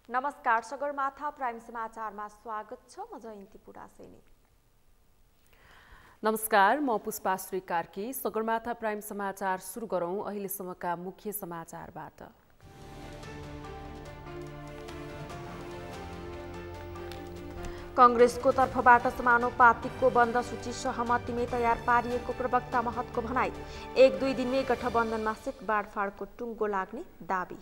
नमस्कार, सगरमाथा प्राइम समाचारमा स्वागत छ। म जयन्ती पुडासेनी। नमस्कार, म पुष्पाश्री कार्की। सगरमाथा प्राइम समाचार सुरु गरौं अहिलेसम्मका मुख्य समाचारबाट। कांग्रेसको तर्फबाट समानुपातिकको बन्द सूची सहमतिमै तयार पारिएको प्रवक्ता महतको भनाई। 1-2 दिनमै गठबन्धनमा सिट बाँडफाँडको टुङ्गो लाग्ने दाबी।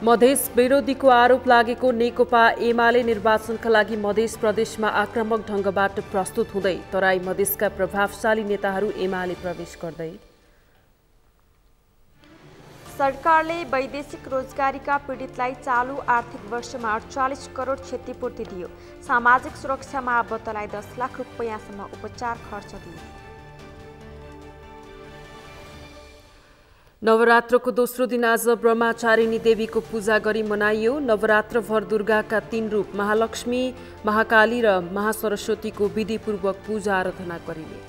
मधेस विरोधीको आरोप लागेको नेकपा एमाले निर्वाचनका लागि मधेस प्रदेशमा आक्रामक ढंगबाट प्रस्तुत हुँदै तराई मधेसका प्रभावशाली नेताहरू एमाले प्रवेश गर्दै। सरकारले वैदेशिक रोजगारीका पीडितलाई चालू आर्थिक वर्षमा 48 करोड क्षतिपूर्ति दियो। सामाजिक सुरक्षामा आबद्धलाई 10 लाख रुपैयाँसम्म उपचार खर्च दियो। नवरात्रको दोस्रो दिन आज ब्रह्मचारिणी देवीको पूजा गरी मनाइयो। नवरात्रभर दुर्गाका 3 रूप महालक्ष्मी, महाकाली र महासरस्वतीको विधिपूर्वक पूजा आराधना गरिने।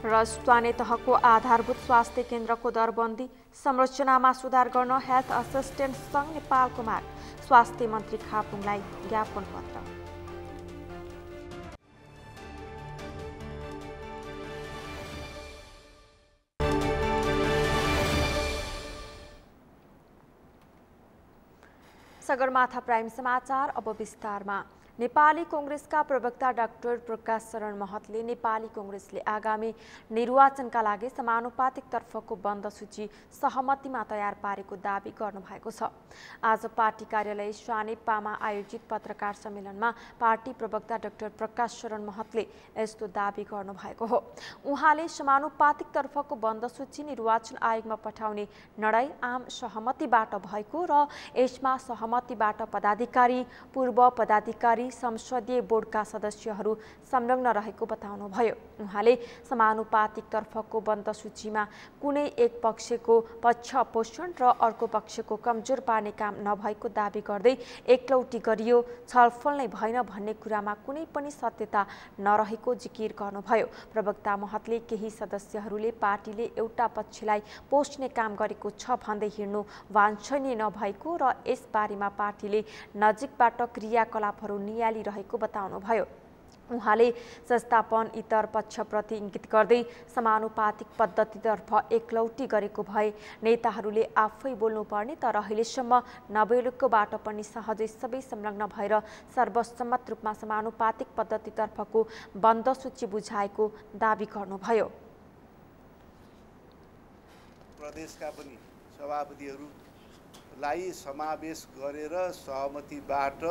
र स्थानीय तहको आधारभूत स्वास्थ्य केन्द्रको दरबन्दी संरचनामा सुधार गर्न हेल्थ असिस्टेन्ट सङ्घ नेपालको माग। स्वास्थ्य मन्त्री खापुङलाई ज्ञापन पत्र। सगरमाथा प्राइम समाचार अब विस्तारमा। नेपाली कांग्रेसका प्रवक्ता डाक्टर प्रकाश शरण महतले नेपाली कांग्रेसले आगामी निर्वाचनका लागि समानुपातिक तर्फको बन्द सूची सहमतिमा तयार पारेको दाबी गर्नुभएको छ। आज पार्टी कार्यालय सानेपामा आयोजित पत्रकार सम्मेलनमा पार्टी प्रवक्ता डाक्टर प्रकाश शरण महतले यस्तो दाबी गर्नुभएको हो। उहाँले समानुपातिक तर्फको बन्द सूची निर्वाचन आयोगमा पठाउने निर्णय आम सहमतिबाट भएको र यसमा सहमतिबाट पदाधिकारी, पूर्व पदाधिकारी, संसदीय बोर्डका सदस्यहरू संलग्न रहेको बताउनुभयो। उहाँले समानुपातिक तर्फको बन्द सूचीमा कुनै एक पक्षको पक्ष पोषण र अर्को पक्षको कमजोर पार्ने काम नभएको दाबी गर्दै एकलौटी गरियो, छलफल नै भएन भन्ने कुरामा कुनै पनि सत्यता नरहेको जिकिर गर्नुभयो। प्रवक्ता महतले केही सदस्यहरूले पार्टीले एउटा पक्षलाई पोष्ने काम गरेको छ भन्दै हिँड्नु वाञ्छनीय नभएको र यसबारेमा पार्टीले नजिकबाट क्रियाकलापहरू नियालिरहेको बताउनुभयो। उहाँले संस्थापन इतर पक्षप्रति इङ्गित गर्दै समानुपातिक पद्धतितर्फ एकलौटी गरेको भए नेताहरूले आफै बोल्नुपर्ने, तर अहिलेसम्म नबोलेकोबाट पनि सहजै सबै संलग्न भएर सर्वसम्मत रूपमा समानुपातिक पद्धतितर्फको बन्द सूची बुझाएको दाबी गर्नुभयो। प्रदेशका पनि सभापतिहरूलाई समावेश गरेर सहमतिबाट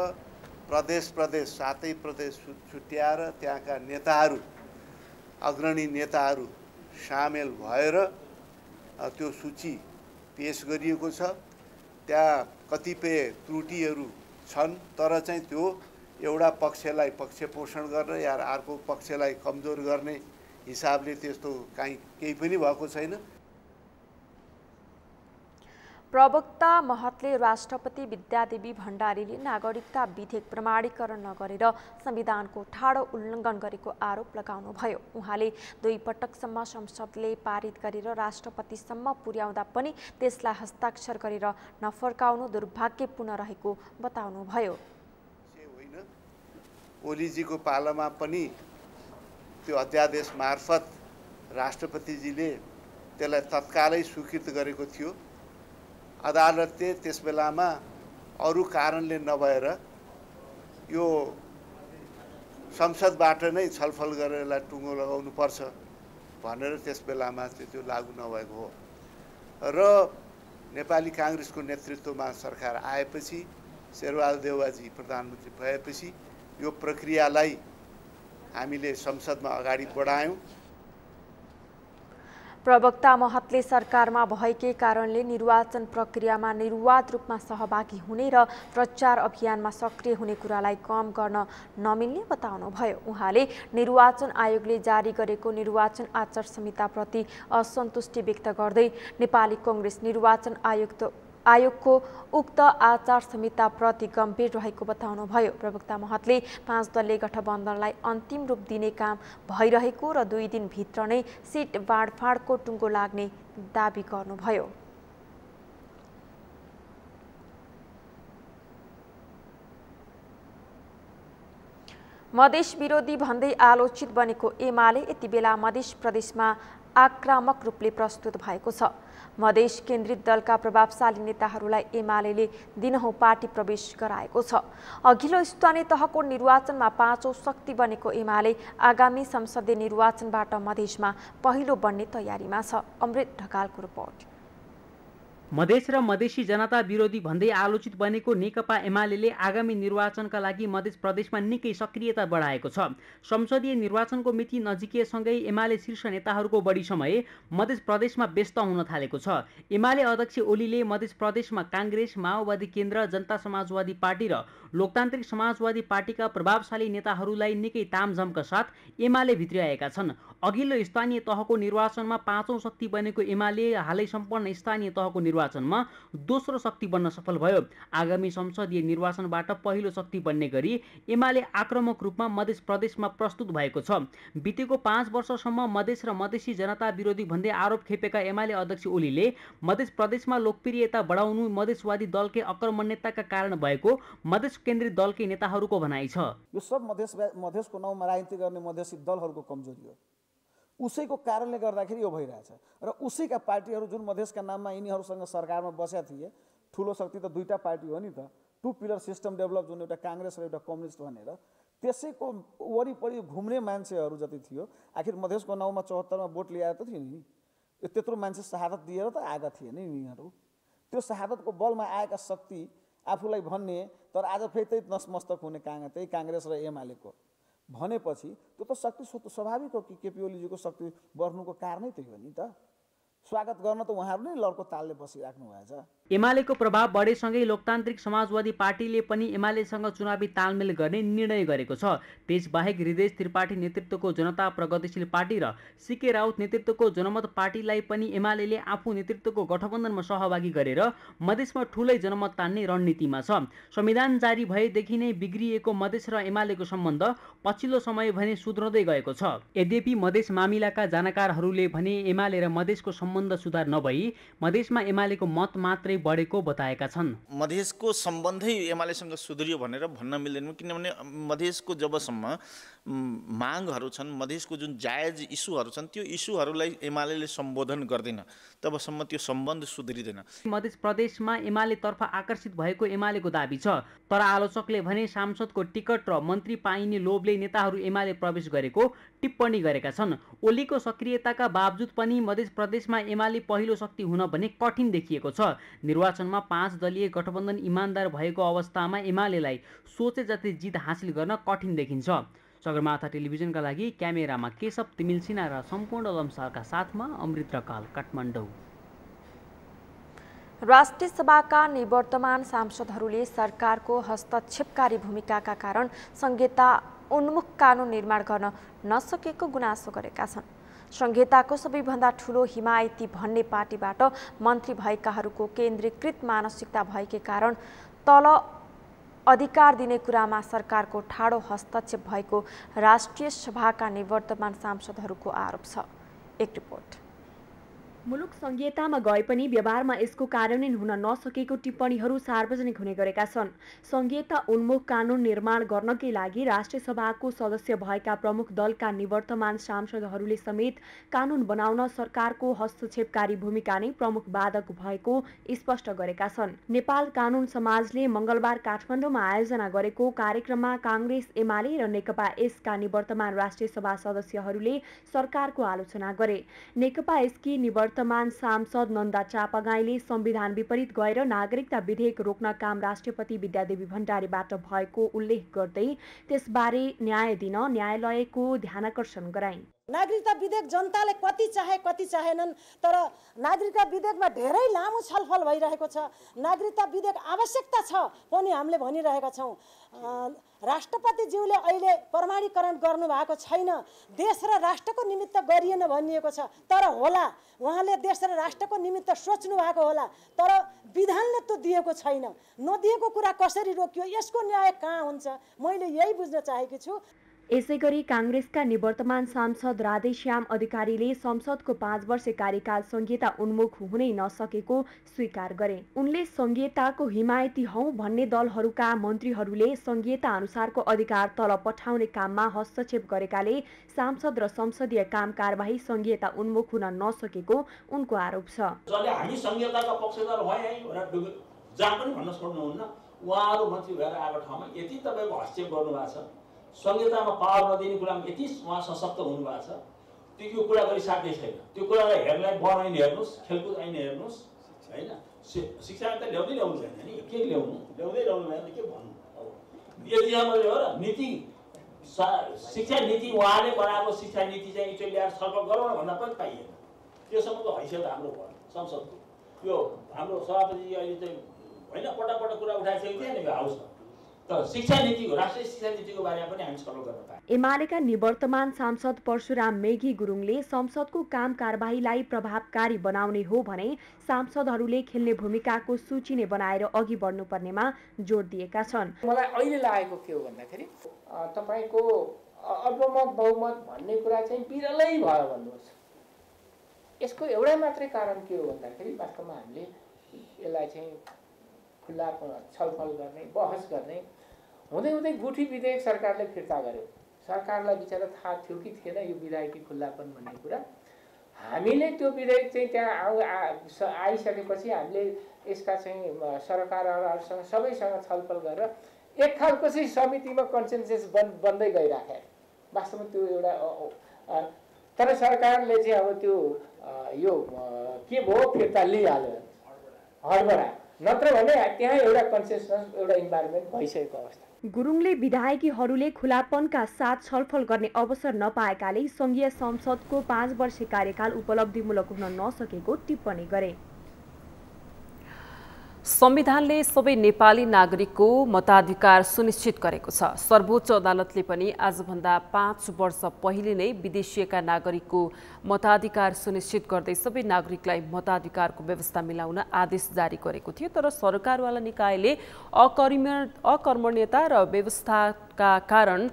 प्रदेश सातै प्रदेश छुट्याएर त्यहाँका नेताहरू, अग्रणी नेताहरू सामेल भएर त्यो सूची पेश गरिएको छ। त्यहाँ कतिपय त्रुटिहरू छन्, तर चाहिँ त्यो एउटा पक्षलाई पक्षपोषण गर्न या अर्को पक्षलाई कमजोर गर्ने हिसाबले त्यस्तो केही पनि भएको छैन। प्रवक्ता महतले राष्ट्रपति विद्यादेवी भण्डारीले नागरिकता विधेयक प्रमाणीकरण नगरेर संविधानको ठाडो उल्लङ्घन गरेको आरोप लगाउनुभयो। उहाँले 2 पटकसम्म संसदले पारित गरेर राष्ट्रपतिसम्म पुर्याउँदा पनि त्यसलाई हस्ताक्षर गरेर नफर्काउनु दुर्भाग्यपूर्ण रहेको बताउनुभयो। ओलीजीको पालामा पनि त्यो अध्यादेश मार्फत राष्ट्रपतिजीले त्यसलाई तत्कालै स्वीकृत गरेको थियो। अदालतले त्यस बेलामा अरू कारणले नभएर यो संसदबाट नै छलफल गरेर यसलाई टुङ्गो लगाउनुपर्छ भनेर त्यस बेलामा त्यो लागू नभएको हो। र नेपाली काङ्ग्रेसको नेतृत्वमा सरकार आएपछि, शेरबहादुर देउवाजी प्रधानमन्त्री भएपछि यो प्रक्रियालाई हामीले संसदमा अगाडि बढायौँ। प्रवक्ता महतले सरकारमा भएकै कारणले निर्वाचन प्रक्रियामा निर्वाध रूपमा सहभागी हुने र प्रचार अभियानमा सक्रिय हुने कुरालाई कम गर्न नमिल्ने बताउनुभयो। उहाँले निर्वाचन आयोगले जारी गरेको निर्वाचन आचार संहिताप्रति असन्तुष्टि व्यक्त गर्दै नेपाली कांग्रेस निर्वाचन आयोग आयोगको उक्त आचार संहिताप्रति गम्भीर रहेको बताउनुभयो। प्रवक्ता महतले 5 दलीय गठबन्धनलाई अन्तिम रूप दिने काम भइरहेको र 2 दिनभित्र नै सिट बाँडफाँडको टुङ्गो लाग्ने दाबी गर्नुभयो। मधेस विरोधी भन्दै आलोचित बनेको एमाले यति बेला मधेस प्रदेशमा आक्रामक रूपले प्रस्तुत भएको छ। मधेस केन्द्रित दलका प्रभावशाली नेताहरूलाई एमाले दिनहुँ पार्टी प्रवेश गराएको छ। अघिल्लो स्थानीय तहको निर्वाचनमा 5औं शक्ति बनेको एमाले आगामी संसदीय निर्वाचनबाट मधेसमा पहिलो बन्ने तयारीमा छ। अमृत ढकालको रिपोर्ट। मधेस र मधेसी जनता विरोधी भन्दै आलोचित बनेको नेकपा एमाले आगामी निर्वाचनका लागि मधेस प्रदेशमा निकै सक्रियता बढाएको छ। संसदीय निर्वाचनको मिति नजिकिएसँगै एमाले शीर्ष नेताहरूको बढी समय मधेस प्रदेशमा व्यस्त हुन थालेको छ। एमाले अध्यक्ष ओलीले मधेस प्रदेशमा काङ्ग्रेस, माओवादी केन्द्र, जनता समाजवादी पार्टी र लोकतान्त्रिक समाजवादी पार्टीका प्रभावशाली नेताहरूलाई निकै तामझामका साथ एमाले भित्र्याएका छन्। अघिल्लो स्थानीय तहको निर्वाचनमा 5औं शक्ति बनेको एमाले हालै सम्पन्न स्थानीय तहको निर्वाचनमा दोस्रो शक्ति बन्न सफल भयो। आगामी संसदीय निर्वाचनबाट पहिलो शक्ति बन्ने गरी एमाले आक्रामक रूपमा मधेस प्रदेशमा प्रस्तुत भएको छ। बितेको 5 वर्षसम्म मधेस र मधेसी जनता विरोधी भन्दै आरोप खेपेका एमाले अध्यक्ष ओलीले मधेस प्रदेशमा लोकप्रियता बढाउनु मधेसवादी दलकै अकर्मण्यताका कारण भएको मधेस केन्द्रित दलकै नेताहरूको भनाइ छ। यो सब मधेसको नाउँमा राजनीति गर्ने मधेसी दलहरूको कमजोरी हो। उसैको कारणले गर्दाखेरि यो भइरहेछ र उसैका पार्टीहरू जुन मधेसका नाममा यिनीहरूसँग सरकारमा बसेका थिए, ठुलो शक्ति त 2टा पार्टी हो नि त, 2 पिलर सिस्टम डेभलप जुन एउटा काङ्ग्रेस र एउटा कम्युनिस्ट भनेर, त्यसैको वरिपरि घुम्ने मान्छेहरू जति थियो, आखिर मधेसको नाउँमा 74 मा भोट ल्याएर त थियो नि, त्यत्रो मान्छे शहादत दिएर त आएका थिए नि यिनीहरू। त्यो शहादतको बलमा आएका शक्ति आफूलाई भन्ने, तर आज फेरि त्यही नसमस्तक हुने त्यही काङ्ग्रेस र एमालेको भनेपछि त्यो त शक्ति स्वाभाविक हो कि केपी ओलीजीको शक्ति बढ्नुको कारणै त्यही हो नि त। स्वागत गर्न त उहाँहरू नै लड्को तालले बसिराख्नु भएछ। एमालेको प्रभाव बढेसँगै लोकतान्त्रिक समाजवादी पार्टीले पनि एमालेसँग चुनावी तालमेल गर्ने निर्णय गरेको छ। त्यसबाहेक हृदय त्रिपाठी नेतृत्वको जनता प्रगतिशील पार्टी र सीके राउत नेतृत्वको जनमत पार्टीलाई पनि एमाले आफू नेतृत्वको गठबन्धनमा सहभागी गरेर मधेसमा ठुलै जनमत तान्ने रणनीतिमा छ। संविधान जारी भएदेखि नै बिग्रिएको मधेस र एमालेको सम्बन्ध पछिल्लो समय भने सुध्रदै गएको छ। यद्यपि मधेस मामिलाका जानकारहरूले भने एमाले र मधेसको सम्बन्ध सुधार नभई मधेसमा एमालेको मत मात्रै बढेको बताएका छन्। मधेसको सम्बन्धै एमालेसँग सुध्रियो भनेर भन्न मिल्दैन, किनभने मधेसको जबसम्म मागहरू छन्, मधेसको जुन जायज इस्युहरू छन्, त्यो इस्युहरूलाई एमाले सम्बोधन गर्दैन, तबसम्म त्यो सम्बन्ध सुध्रिँदैन। मधेस प्रदेशमा एमालेतर्फ आकर्षित भएको एमालेको दाबी छ, तर आलोचकले भने सांसदको टिकट र मन्त्री पाइने लोभले नेताहरू एमाले प्रवेश गरेको टिप्पणी गरेका छन्। ओलीको सक्रियताका बावजुद पनि मधेस प्रदेशमा एमाले पहिलो शक्ति हुन भने कठिन देखिएको छ। निर्वाचनमा 5 दलीय गठबन्धन इमान्दार भएको अवस्थामा एमालेलाई सोचे जति जित हासिल गर्न कठिन देखिन्छ। सगरमाथा टेलिभिजनका लागि क्यामेरामा केशव तिमिल सिन्हा र सम्पूर्ण लम्सारका साथमा अमृत ढकाल, काठमाडौँ। राष्ट्रिय सभाका निवर्तमान सांसदहरूले सरकारको हस्तक्षेपकारी भूमिकाका कारण संहिता उन्मुख कानुन निर्माण गर्न नसकेको गुनासो गरेका छन्। संहिताको सबैभन्दा ठूलो हिमायती भन्ने पार्टीबाट मन्त्री भएकाहरूको केन्द्रीकृत मानसिकता भएकै कारण तल अधिकार दिने कुरामा सरकारको ठाडो हस्तक्षेप भएको राष्ट्रिय सभाका निवर्तमान सांसदहरूको आरोप छ। एक रिपोर्ट। मुलुक संहितामा गए पनि व्यवहारमा यसको कार्यान्वयन हुन नसकेको टिप्पणीहरू सार्वजनिक हुने गरेका छन्। संहिता उन्मुख कानुन निर्माण गर्नकै लागि राष्ट्रिय सभाको सदस्य भएका प्रमुख दलका निवर्तमान सांसदहरूले समेत कानुन बनाउन सरकारको हस्तक्षेपकारी भूमिका नै प्रमुख बाधक भएको स्पष्ट गरेका छन्। नेपाल कानुन समाजले मंगलबार काठमाडौँमा आयोजना गरेको कार्यक्रममा कांग्रेस, एमाले र नेकपा यसका निवर्तमान राष्ट्रिय सभा सदस्यहरूले सरकारको आलोचना गरे। नेकपा यसकी वर्तमान सांसद नन्दा चापागाईले संविधान विपरीत गएर नागरिकता विधेयक रोक्न काम राष्ट्रपति विद्यादेवी भण्डारीबाट भएको उल्लेख गर्दै त्यसबारे न्याय दिन न्यायालयको ध्यानाकर्षण गराइन्। नागरिकता विधेयक जनताले कति चाहे कति चाहेनन्, तर नागरिकता विधेयकमा धेरै लामो छलफल भइरहेको छ। नागरिकता विधेयक आवश्यकता छ पनि हामीले भनिरहेका छौँ। राष्ट्रपतिज्यूले अहिले प्रमाणीकरण गर्नुभएको छैन, देश र राष्ट्रको निमित्त गरिएन भनिएको छ। तर होला, उहाँले देश र राष्ट्रको निमित्त सोच्नु भएको होला, तर विधानले त्यो दिएको छैन। नदिएको कुरा कसरी रोकियो, यसको न्याय कहाँ हुन्छ, मैले यही बुझ्न चाहेकी छु। यसैगरी काङ्ग्रेसका निवर्तमान सांसद राधेश्याम अधिकारीले संसदको 5 वर्ष कार्यकाल संहिता उन्मुख हुनै नसकेको स्वीकार गरे। उनले संहिताको हिमायती हौं भन्ने दलहरूका मन्त्रीहरूले संहिता अनुसारको अधिकार तल पठाउने काममा हस्तक्षेप गरेकाले सांसद र संसदीय काम कारबाही संहिता उन्मुख हुन नसकेको उनको आरोप छ। हामी संहिताका पक्षधर भए र जहाँ पनि भन्न छोड्नुहुन्न, उहाँहरू मन्त्री भएर आएको ठाउँमा यति तपाईँको हस्तक्षेप गर्नुभएको छ, संहितामा पावर नदिने कुरामा यति उहाँ सशक्त हुनुभएको छ, त्यो कुरा गरिसकेकै छैन। त्यो कुरालाई हेर्नलाई वन ऐन हेर्नुहोस्, खेलकुद ऐन हेर्नुहोस्, होइन? शिक्षा त ल्याउँदै ल्याउनु छैन नि, के ल्याउँदै ल्याउनु भएन के भन्नु। अब यति मात्रै हो र नीति, शिक्षा नीति उहाँले बनाएको शिक्षा नीति चाहिँ इचो ल्याएर छलफल गरौँ न भन्दा पनि पाइएन। त्योसम्मको हैसियत हाम्रो भयो संसदको। यो हाम्रो सभापति अहिले चाहिँ होइन पटक कुरा उठाइसकेको थियो नि हाउसमा, तर शिक्षा नीतिको, राष्ट्रिय शिक्षा नीतिको बारेमा पनि हामी छलफल गर्न पायौँ। एमालेका निवर्तमान सांसद परशुराम मेघी गुरुङले संसदको काम कारबाहीलाई प्रभावकारी बनाउने हो भने सांसदहरूले खेल्ने भूमिकाको सूची नै बनाएर अघि बढ्नुपर्नेमा जोड दिएका छन्। मलाई अहिले लागेको के हो भन्दाखेरि तपाईको अल्पमत बहुमत भन्ने कुरा चाहिँ बिरलै भयो भन्नुहोस्। यसको एउटै मात्रै कारण के हो भन्दाखेरि वास्तवमा हामीले यसलाई चाहिँ खुल्ला छलफल गर्ने, बहस गर्ने हुँदै हुँदै गुठी विधेयक सरकारले फिर्ता गर्यो। सरकारलाई बिचरा थाहा थियो कि थिएन यो विधायकी खुल्लापन भन्ने कुरा। हामीले त्यो विधेयक चाहिँ त्यहाँ आइसकेपछि हामीले यसका चाहिँ सरकारहरूसँग सबैसँग छलफल गरेर एक खालको चाहिँ समितिमा कन्सेन्सस बन्दै गइराखे। वास्तवमा त्यो एउटा तर सरकारले चाहिँ अब त्यो यो के भयो फिर्ता लिइहाल्यो, हडबडा, नत्र भने त्यहाँ एउटा कन्सेन्सस एउटा इन्भाइरोमेन्ट भइसकेको अवस्था। गुरुङले विधायकीहरूले खुलापनका साथ छलफल गर्ने अवसर नपाएकाले संघीय संसदको 5 वर्ष कार्यकाल उपलब्धिमूलक हुन नसकेको टिप्पणी गरे। संविधानले सबै नेपाली नागरिकको मताधिकार सुनिश्चित गरेको छ। सर्वोच्च अदालतले पनि आजभन्दा 5 वर्ष पहिले नै विदेशिएका नागरिकको मताधिकार सुनिश्चित गर्दै सबै नागरिकलाई मताधिकारको व्यवस्था मिलाउन आदेश जारी गरेको थियो। तर सरकारवाला निकायले अकर्मण्यता र व्यवस्थाका कारण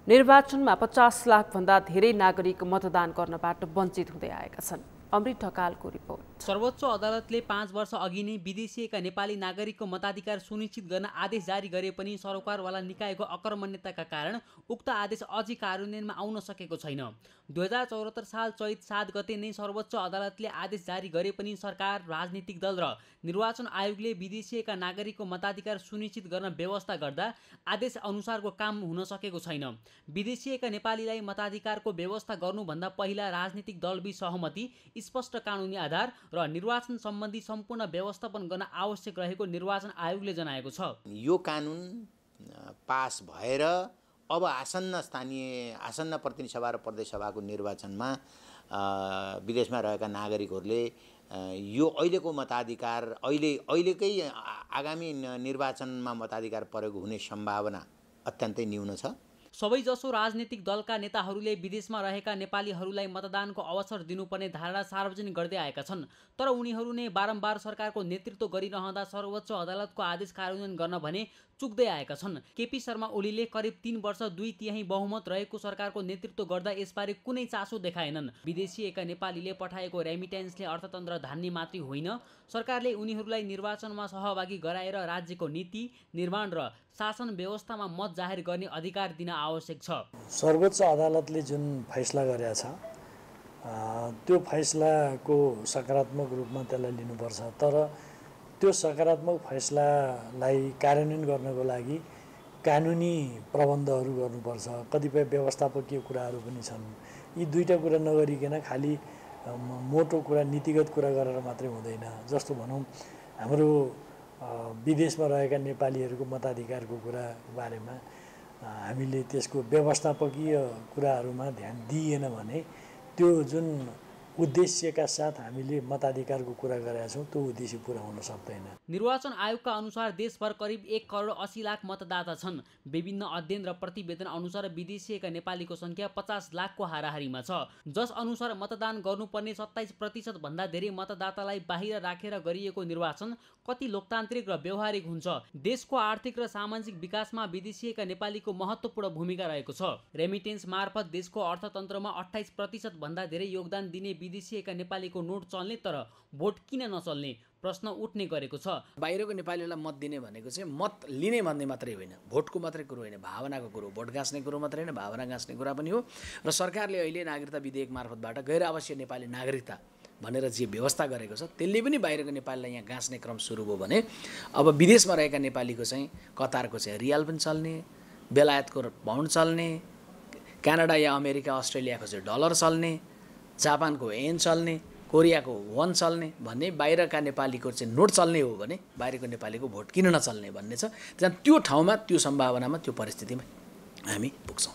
निर्वाचनमा 50 लाखभन्दा धेरै नागरिक मतदान गर्नबाट वञ्चित हुँदै आएका छन्। अमृत ढकालको रिपोर्ट। सर्वोच्च अदालतले 5 वर्ष अघि नै विदेशिएका नेपाली नागरिकको मताधिकार सुनिश्चित गर्न आदेश जारी गरे पनि सरकारवाला निकायको अकर्मण्यताका कारण उक्त आदेश अझै कार्यान्वयनमा आउन सकेको छैन। 2074 साल चैत 7 गते नै सर्वोच्च अदालतले आदेश जारी गरे पनि सरकार, राजनीतिक दल र निर्वाचन आयोगले विदेशिएका नागरिकको मताधिकार सुनिश्चित गर्न व्यवस्था गर्दा आदेश अनुसारको काम हुन सकेको छैन। विदेशिएका नेपालीलाई मताधिकारको व्यवस्था गर्नुभन्दा पहिला राजनीतिक दलबीच सहमति, स्पष्ट कानुनी आधार र निर्वाचन सम्बन्धी सम्पूर्ण व्यवस्थापन गर्न आवश्यक रहेको निर्वाचन आयोगले जनाएको छ। यो कानुन पास भएर अब आसन्न प्रतिनिधि सभा र प्रदेश सभाको निर्वाचनमा विदेशमा रहेका नागरिकहरूले यो अहिलेको मताधिकार अहिलेकै आगामी निर्वाचनमा मताधिकार प्रयोग हुने सम्भावना अत्यन्तै न्यून छ। सबैजसो राजनीतिक दलका नेताहरूले विदेशमा रहेका नेपालीहरूलाई मतदानको अवसर दिनुपर्ने धारणा सार्वजनिक गर्दै आएका छन्। तर उनीहरू नै बारम्बार सरकारको नेतृत्व गरिरहँदा सर्वोच्च अदालतको आदेश कार्यान्वयन गर्न भने चुक्दै आएका छन्। केपी शर्मा ओलीले करिब 3 वर्ष 2/3 बहुमत रहेको सरकारको नेतृत्व गर्दा यसबारे कुनै चासो देखाएनन्। विदेशिएका नेपालीले पठाएको रेमिटेन्सले अर्थतन्त्र धान्ने मात्रै होइन, सरकारले उनीहरूलाई निर्वाचनमा सहभागी गराएर राज्यको नीति निर्माण र शासन व्यवस्थामा मत जाहेर गर्ने अधिकार दिन आवश्यक छ। सर्वोच्च अदालतले जुन फैसला गरेका छ त्यो फैसलाको सकारात्मक रूपमा त्यसलाई लिनुपर्छ। तर त्यो सकारात्मक फैसलालाई कार्यान्वयन गर्नको लागि कानुनी प्रबन्धहरू गर्नुपर्छ। कतिपय व्यवस्थापकीय कुराहरू पनि छन्। यी दुईटा कुरा नगरिकन खालि मोटो कुरा, नीतिगत कुरा गरेर मात्रै हुँदैन। जस्तो भनौँ हाम्रो विदेशमा रहेका नेपालीहरूको मताधिकारको कुरा बारेमा हामीले त्यसको व्यवस्थापकीय कुराहरूमा ध्यान दिइएन भने त्यो जुन उद्देश्यका साथ हामीले मताधिकारको कुरा गरेका छौँ त्यो उद्देश्य पुरा हुन सक्दैन। निर्वाचन आयोगका अनुसार देशभर करिब 1 करोड 80 लाख मतदाता छन्। विभिन्न अध्ययन र प्रतिवेदन अनुसार विदेशिएका नेपालीको संख्या 50 लाखको हाराहारीमा छ, जस अनुसार मतदान गर्नुपर्ने 27% भन्दा धेरै मतदातालाई बाहिर राखेर गरिएको निर्वाचन कति लोकतान्त्रिक र व्यावहारिक हुन्छ। देशको आर्थिक र सामाजिक विकासमा विदेशिएका नेपालीको महत्त्वपूर्ण भूमिका रहेको छ। रेमिटेन्स मार्फत देशको अर्थतन्त्रमा 28% भन्दा धेरै योगदान दिने विदेशिएका नेपालीको नोट चल्ने तर भोट किन नचल्ने प्रश्न उठ्ने गरेको छ। बाहिरको नेपालीलाई मत दिने भनेको चाहिँ मत लिने भन्ने मात्रै होइन, भोटको मात्रै कुरो होइन, भावनाको कुरो, भोट गाँच्ने कुरो मात्रै होइन, भावना गाँच्ने कुरा पनि हो। र सरकारले अहिले नागरिकता विधेयक मार्फतबाट गैर आवश्यक नेपाली नागरिकता भनेर जे व्यवस्था गरेको छ त्यसले पनि बाहिरको नेपालीलाई यहाँ गाँच्ने क्रम सुरु भयो भने अब विदेशमा रहेका नेपालीको चाहिँ कतारको चाहिँ रियाल पनि चल्ने, बेलायतको पाउन्ड चल्ने, क्यानाडा या अमेरिका अस्ट्रेलियाको चाहिँ डलर चल्ने, जापानको येन चल्ने, कोरियाको वन चल्ने भन्ने बाहिरका नेपालीको चाहिँ नोट चल्ने हो भने बाहिरको नेपालीको भोट किन नचल्ने भन्ने छ। त्यहाँ त्यो ठाउँमा त्यो सम्भावनामा त्यो परिस्थितिमा हामी पुग्छौँ।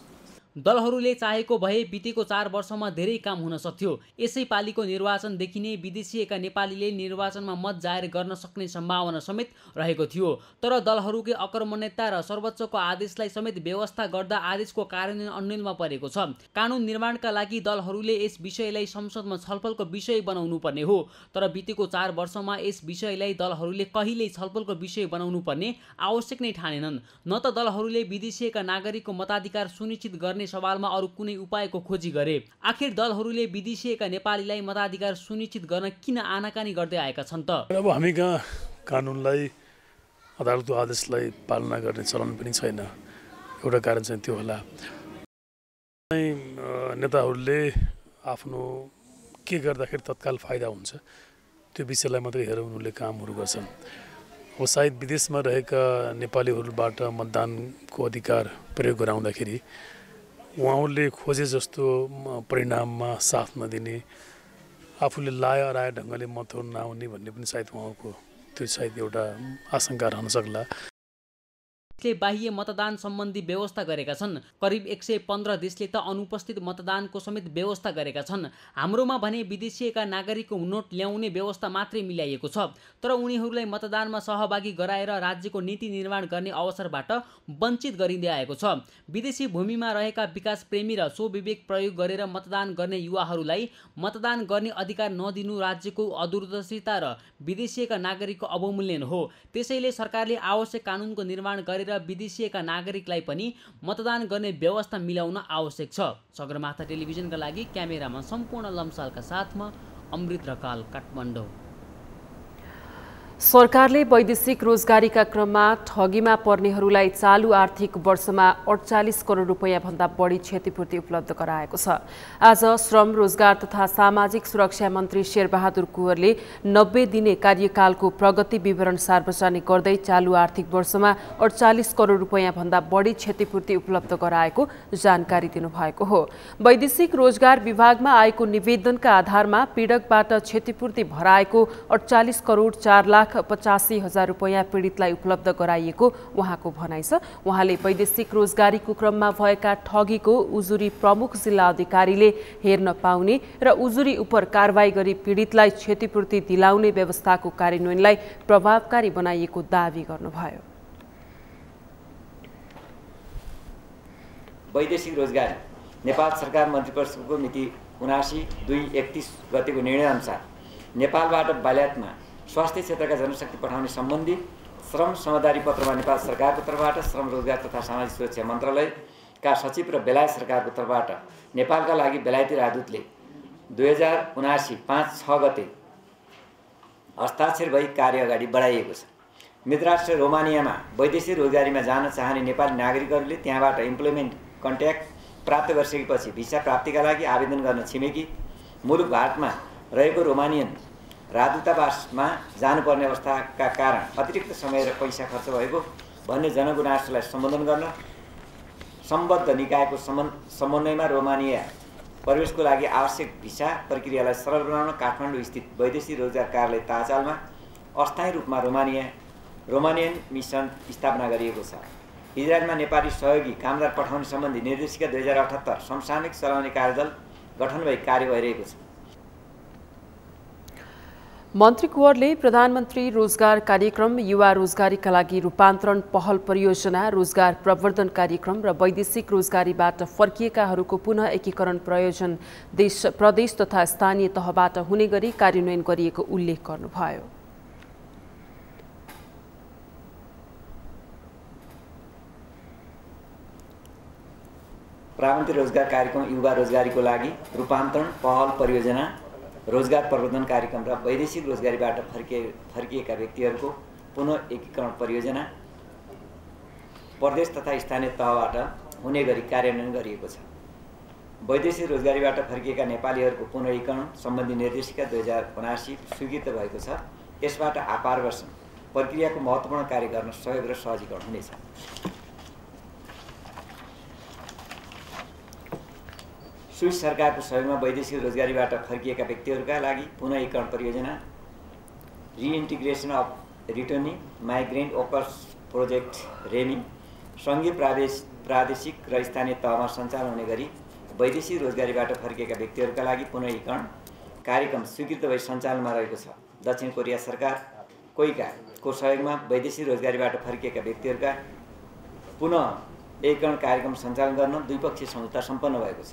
दलहरूले चाहेको भए बितेको 4 वर्षमा धेरै काम हुन सक्थ्यो। यसै पालिको निर्वाचनदेखि नै विदेशिएका नेपालीले निर्वाचनमा मत जाहेर गर्न सक्ने सम्भावना समेत रहेको थियो। तर दलहरूकै अकर्मण्यता र सर्वोच्चको आदेशलाई समेत व्यवस्था गर्दा आदेशको कार्यान्वयन अन्यलमा परेको छ। कानुन निर्माणका लागि दलहरूले यस विषयलाई संसदमा छलफलको विषय बनाउनु पर्ने हो, तर बितेको 4 वर्षमा यस विषयलाई दलहरूले कहिल्यै छलफलको विषय बनाउनु पर्ने आवश्यक नै ठानेनन्। न त दलहरूले विदेशिएका नागरिकको मताधिकार सुनिश्चित गर्ने सवालमा अरू कुनै उपायको खोजी गरे। आखिर दलहरूले विदेशिएका नेपालीलाई मताधिकार सुनिश्चित गर्न किन आनाकानी गर्दै आएका छन् त? अब हामी कहाँ कानुनलाई, अदालतको आदेशलाई पालना गर्ने चलन पनि छैन। एउटा कारण चाहिँ त्यो होला। नेताहरूले आफ्नो के गर्दाखेरि तत्काल फाइदा हुन्छ त्यो विषयलाई मात्रै हेरेर उनीहरूले कामहरू गर्छन्। अब सायद विदेशमा रहेका नेपालीहरूबाट मतदानको अधिकार प्रयोग गराउँदाखेरि उहाँहरूले खोजे जस्तो परिणाममा साथ नदिने, आफूले लाया ढङ्गले मतहरू नआउने भन्ने पनि सायद उहाँको त्यो सायद एउटा आशंका रहन सक्ला। बाह्य मतदान सम्बन्धी व्यवस्था गरेका छन्। करिब 115 देशले त अनुपस्थित मतदानको समेत व्यवस्था गरेका छन्। हाम्रोमा भने विदेशिएका नागरिकको नोट ल्याउने व्यवस्था मात्रै मिलाइएको छ, तर उनीहरूलाई मतदानमा सहभागी गराएर राज्यको नीति निर्माण गर्ने अवसरबाट वञ्चित गरिँदै आएको छ। विदेशी भूमिमा रहेका विकास प्रेमी र स्वविवेक प्रयोग गरेर मतदान गर्ने युवाहरूलाई मतदान गर्ने अधिकार नदिनु राज्यको अदूरदर्शिता र विदेशिएका नागरिकको अवमूल्यन हो। त्यसैले सरकारले आवश्यक कानुनको निर्माण गरेर विदेशिएका नागरिकलाई पनि मतदान गर्ने व्यवस्था मिलाउन आवश्यक छ। सगरमाथा टेलिभिजनका लागि क्यामेरामा सम्पूर्ण लम्सालका साथमा अमृत रकाल, काठमाडौँ। सरकारले वैदेशिक रोजगारीका क्रममा ठगीमा पर्नेहरूलाई चालु आर्थिक वर्षमा 48 करोड रुपैयाँ भन्दा बढी क्षतिपूर्ति उपलब्ध गराएको छ। आज श्रम, रोजगार तथा सामाजिक सुरक्षा मन्त्री शेरबहादुर कुँवरले 90 दिने कार्यकालको प्रगति विवरण सार्वजनिक गर्दै चालु आर्थिक वर्षमा 48 करोड रुपैयाँ भन्दा बढी क्षतिपूर्ति उपलब्ध गराएको जानकारी दिनुभएको हो। वैदेशिक रोजगार विभागमा आएको निवेदनका आधारमा पीडकबाट क्षतिपूर्ति भराएको 48 करोड 4,85,000 रुपैयाँ पीडितलाई उपलब्ध गराइएको उहाँको भनाइ छ। उहाँले वैदेशिक रोजगारीको क्रममा भएका ठगीको उजुरी प्रमुख जिल्ला अधिकारीले हेर्न पाउने र उजुरी उप कारबाही गरी पीडितलाई क्षतिपूर्ति दिलाउने व्यवस्थाको कार्यान्वयनलाई प्रभावकारी बनाइएको दावी गर्नुभयो। वैदेशिक रोजगारी नेपाल सरकार मन्त्रिपरिषदको मिति 79/2/31 गतेको निर्णय अनुसार नेपालबाट बेलायतमा स्वास्थ्य क्षेत्रका जनशक्ति पठाउने सम्बन्धी श्रम समझदारी पत्रमा नेपाल सरकारको तर्फबाट श्रम, रोजगार तथा सामाजिक सुरक्षा मन्त्रालयका सचिव र बेलायत सरकारको तर्फबाट नेपालका लागि बेलायती राजदूतले 2079 5/6 गते हस्ताक्षर भई कार्य अगाडि बढाइएको छ। मित्रराष्ट्र रोमानियामा वैदेशिक रोजगारीमा जान चाहने नेपाली नागरिकहरूले त्यहाँबाट इम्प्लोइमेन्ट कन्ट्र्याक्ट प्राप्त गरिसकेपछि भिसा प्राप्तिका लागि आवेदन गर्न छिमेकी मुलुक भारतमा रहेको रोमानियन राजदूतावासमा जानुपर्ने अवस्थाका कारण अतिरिक्त समय र पैसा खर्च भएको भन्ने जनगुनासोलाई सम्बोधन गर्न सम्बद्ध निकायको समन्वयमा रोमानिया प्रवेशको लागि आवश्यक भिसा प्रक्रियालाई सरल बनाउन काठमाडौँ स्थित वैदेशिक रोजगार कार्यालय ताचालमा अस्थायी रूपमा रोमानियन मिसन स्थापना गरिएको छ। इजरायलमा नेपाली सहयोगी कामदार पठाउने सम्बन्धी निर्देशिका 2078 समसामयिक चलाउने कार्यदल गठन भई कार्य भइरहेको छ। मन्त्री कुँवरले प्रधानमन्त्री रोजगार कार्यक्रम, युवा रोजगारीका लागि रूपान्तरण पहल परियोजना, रोजगार प्रवर्धन कार्यक्रम र वैदेशिक रोजगारीबाट फर्किएकाहरूको पुनः एकीकरण प्रयोजन प्रदेश तथा स्थानीय तहबाट हुने गरी कार्यान्वयन गरिएको उल्लेख गर्नुभयो। प्रधानमन्त्री रोजगार कार्यक्रम, युवा रोजगारीको लागि रूपान्तरण पहल परियोजना, रोजगार प्रवर्धन कार्यक्रम र वैदेशिक रोजगारीबाट फर्किएका व्यक्तिहरूको पुनः एकीकरण परियोजना प्रदेश तथा स्थानीय तहबाट हुने गरी कार्यान्वयन गरिएको छ। वैदेशिक रोजगारीबाट फर्किएका नेपालीहरूको पुनः एकीकरण सम्बन्धी निर्देशिका 2079 स्वीकृत भएको छ। यसबाट आपार्वासन प्रक्रियाको महत्त्वपूर्ण कार्य गर्न सहयोग र सहजीकरण हुनेछ। स्विस सरकारको सहयोगमा वैदेशिक रोजगारीबाट फर्किएका व्यक्तिहरूका लागि पुनः एकीकरण परियोजना, reintegration of returning migrant workers project रेमी सङ्घीय प्रादेशिक र स्थानीय तहमा सञ्चालन हुने गरी वैदेशिक रोजगारीबाट फर्किएका व्यक्तिहरूका लागि पुनः एकीकरण कार्यक्रम स्वीकृत भई सञ्चालनमा रहेको छ। दक्षिण कोरिया सरकार कोइकाको सहयोगमा वैदेशिक रोजगारीबाट फर्किएका व्यक्तिहरूका पुनः एकीकरण कार्यक्रम सञ्चालन गर्न द्विपक्षीय सम्झौता सम्पन्न भएको छ।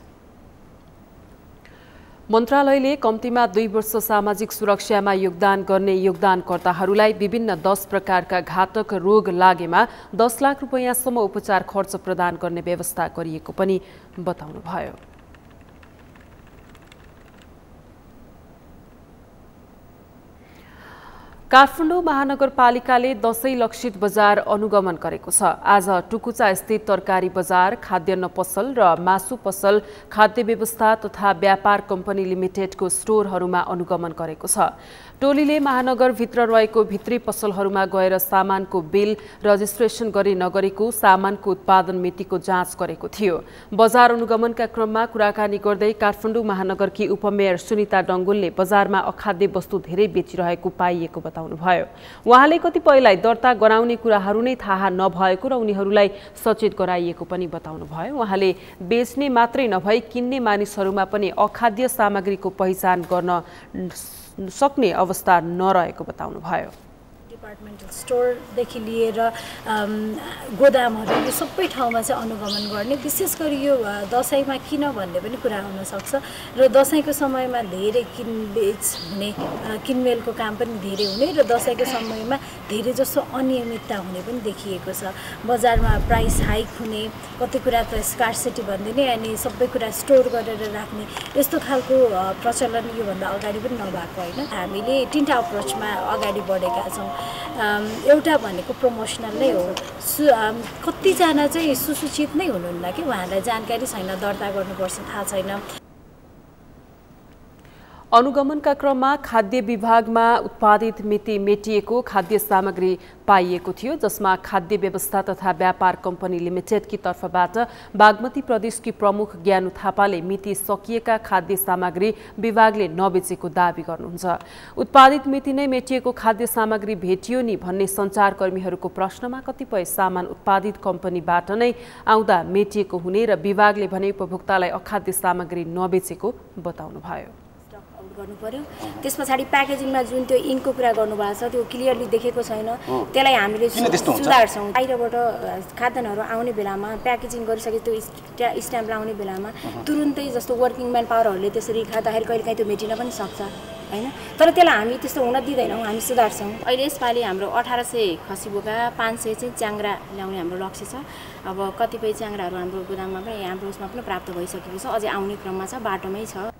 मन्त्रालयले कम्तीमा 2 वर्ष सामाजिक सुरक्षामा योगदान गर्ने योगदानकर्ताहरूलाई विभिन्न 10 प्रकारका घातक रोग लागेमा 10 लाख रुपैयाँसम्म उपचार खर्च प्रदान गर्ने व्यवस्था गरिएको पनि बताउनुभयो। काठमाडौँ महानगरपालिकाले दशैं लक्षित बजार अनुगमन गरेको छ। आज टुकुचा स्थित तरकारी बजार, खाद्यान्न पसल र मासु पसल, खाद्य व्यवस्था तथा व्यापार कम्पनी लिमिटेडको स्टोरहरूमा अनुगमन गरेको छ। टोलीले महानगरभित्र रहेको भित्री पसलहरूमा गएर सामानको बिल, रजिस्ट्रेसन गरी नगरेको सामानको उत्पादन मितिको जाँच गरेको थियो। बजार अनुगमनका क्रममा कुराकानी गर्दै काठमाडौँ महानगरकी उपमेयर सुनिता डङ्गोलले बजारमा अखाद्य वस्तु धेरै बेचिरहेको पाइएको बताउनुभयो। उहाँले कतिपयलाई दर्ता गराउने कुराहरू नै थाहा नभएको र उनीहरूलाई सचेत गराइएको पनि बताउनुभयो। उहाँले बेच्ने मात्रै नभई किन्ने मानिसहरूमा पनि अखाद्य सामग्रीको पहिचान गर्न सक्ने अवस्था नरहेको बताउनुभयो। डिपार्टमेन्टल स्टोरदेखि लिएर गोदामहरू यो सबै ठाउँमा चाहिँ अनुगमन गर्ने, विशेष गरी यो दसैँमा किन भन्ने पनि कुरा हुनसक्छ र दसैँको समयमा धेरै किनबेच हुने, किनमेलको काम पनि धेरै हुने र दसैँको समयमा धेरै जसो अनियमितता हुने पनि देखिएको छ। बजारमा प्राइस हाइक हुने, कति कुरा त स्कार्सिटी भनिदिने अनि सबै कुरा स्टोर गरेर राख्ने, यस्तो खालको प्रचलन योभन्दा अगाडि पनि नभएको होइन। हामीले 3टा अप्रोचमा अगाडि बढेका छौँ। एउटा भनेको प्रमोसनल नै हो। कतिजना चाहिँ सुसूचित नै हुनुहुन्न कि उहाँलाई जानकारी छैन, दर्ता गर्नुपर्छ थाहा छैन। अनुगमनका क्रममा खाद्य विभागमा उत्पादित मिति मेटिएको खाद्य सामग्री पाइएको थियो, जसमा खाद्य व्यवस्था तथा व्यापार कम्पनी लिमिटेडकी तर्फबाट बागमती प्रदेशकी प्रमुख ज्ञानु थापाले मिति सकिएका खाद्य सामग्री विभागले नबेचेको दावी गर्नुहुन्छ। उत्पादित मिति नै मेटिएको खाद्य सामग्री भेटियो नि भन्ने सञ्चारकर्मीहरूको प्रश्नमा कतिपय सामान उत्पादित कम्पनीबाट नै आउँदा मेटिएको हुने र विभागले भने उपभोक्तालाई अखाद्य सामग्री नबेचेको बताउनुभयो। गर्नु पर्यो। त्यस पछाडि प्याकेजिङमा जुन त्यो इन्कको कुरा गर्नुभएको छ त्यो क्लियरली देखेको छैन, त्यसलाई हामीले सुधार्छौँ। बाहिरबाट खाद्यान्नहरू आउने बेलामा प्याकेजिङ गरिसके त्यो स्ट्याम्प लाउने बेलामा तुरुन्तै जस्तो वर्किङ म्यान पावरहरूले त्यसरी खाँदाखेरि कहिलेकाहीँ त्यो मेटिन पनि सक्छ होइन, तर त्यसलाई हामी त्यस्तो हुन दिँदैनौँ, हामी सुधार्छौँ। अहिले यसपालि हाम्रो 1800 खसी बोका, 500 चाहिँ च्याङ्ग्रा ल्याउने हाम्रो लक्ष्य छ। अब कतिपय च्याङ्ग्राहरू हाम्रो गोदाममा पनि हाम्रो उसमा पनि प्राप्त भइसकेको छ, अझै आउने क्रममा छ, बाटोमै छ।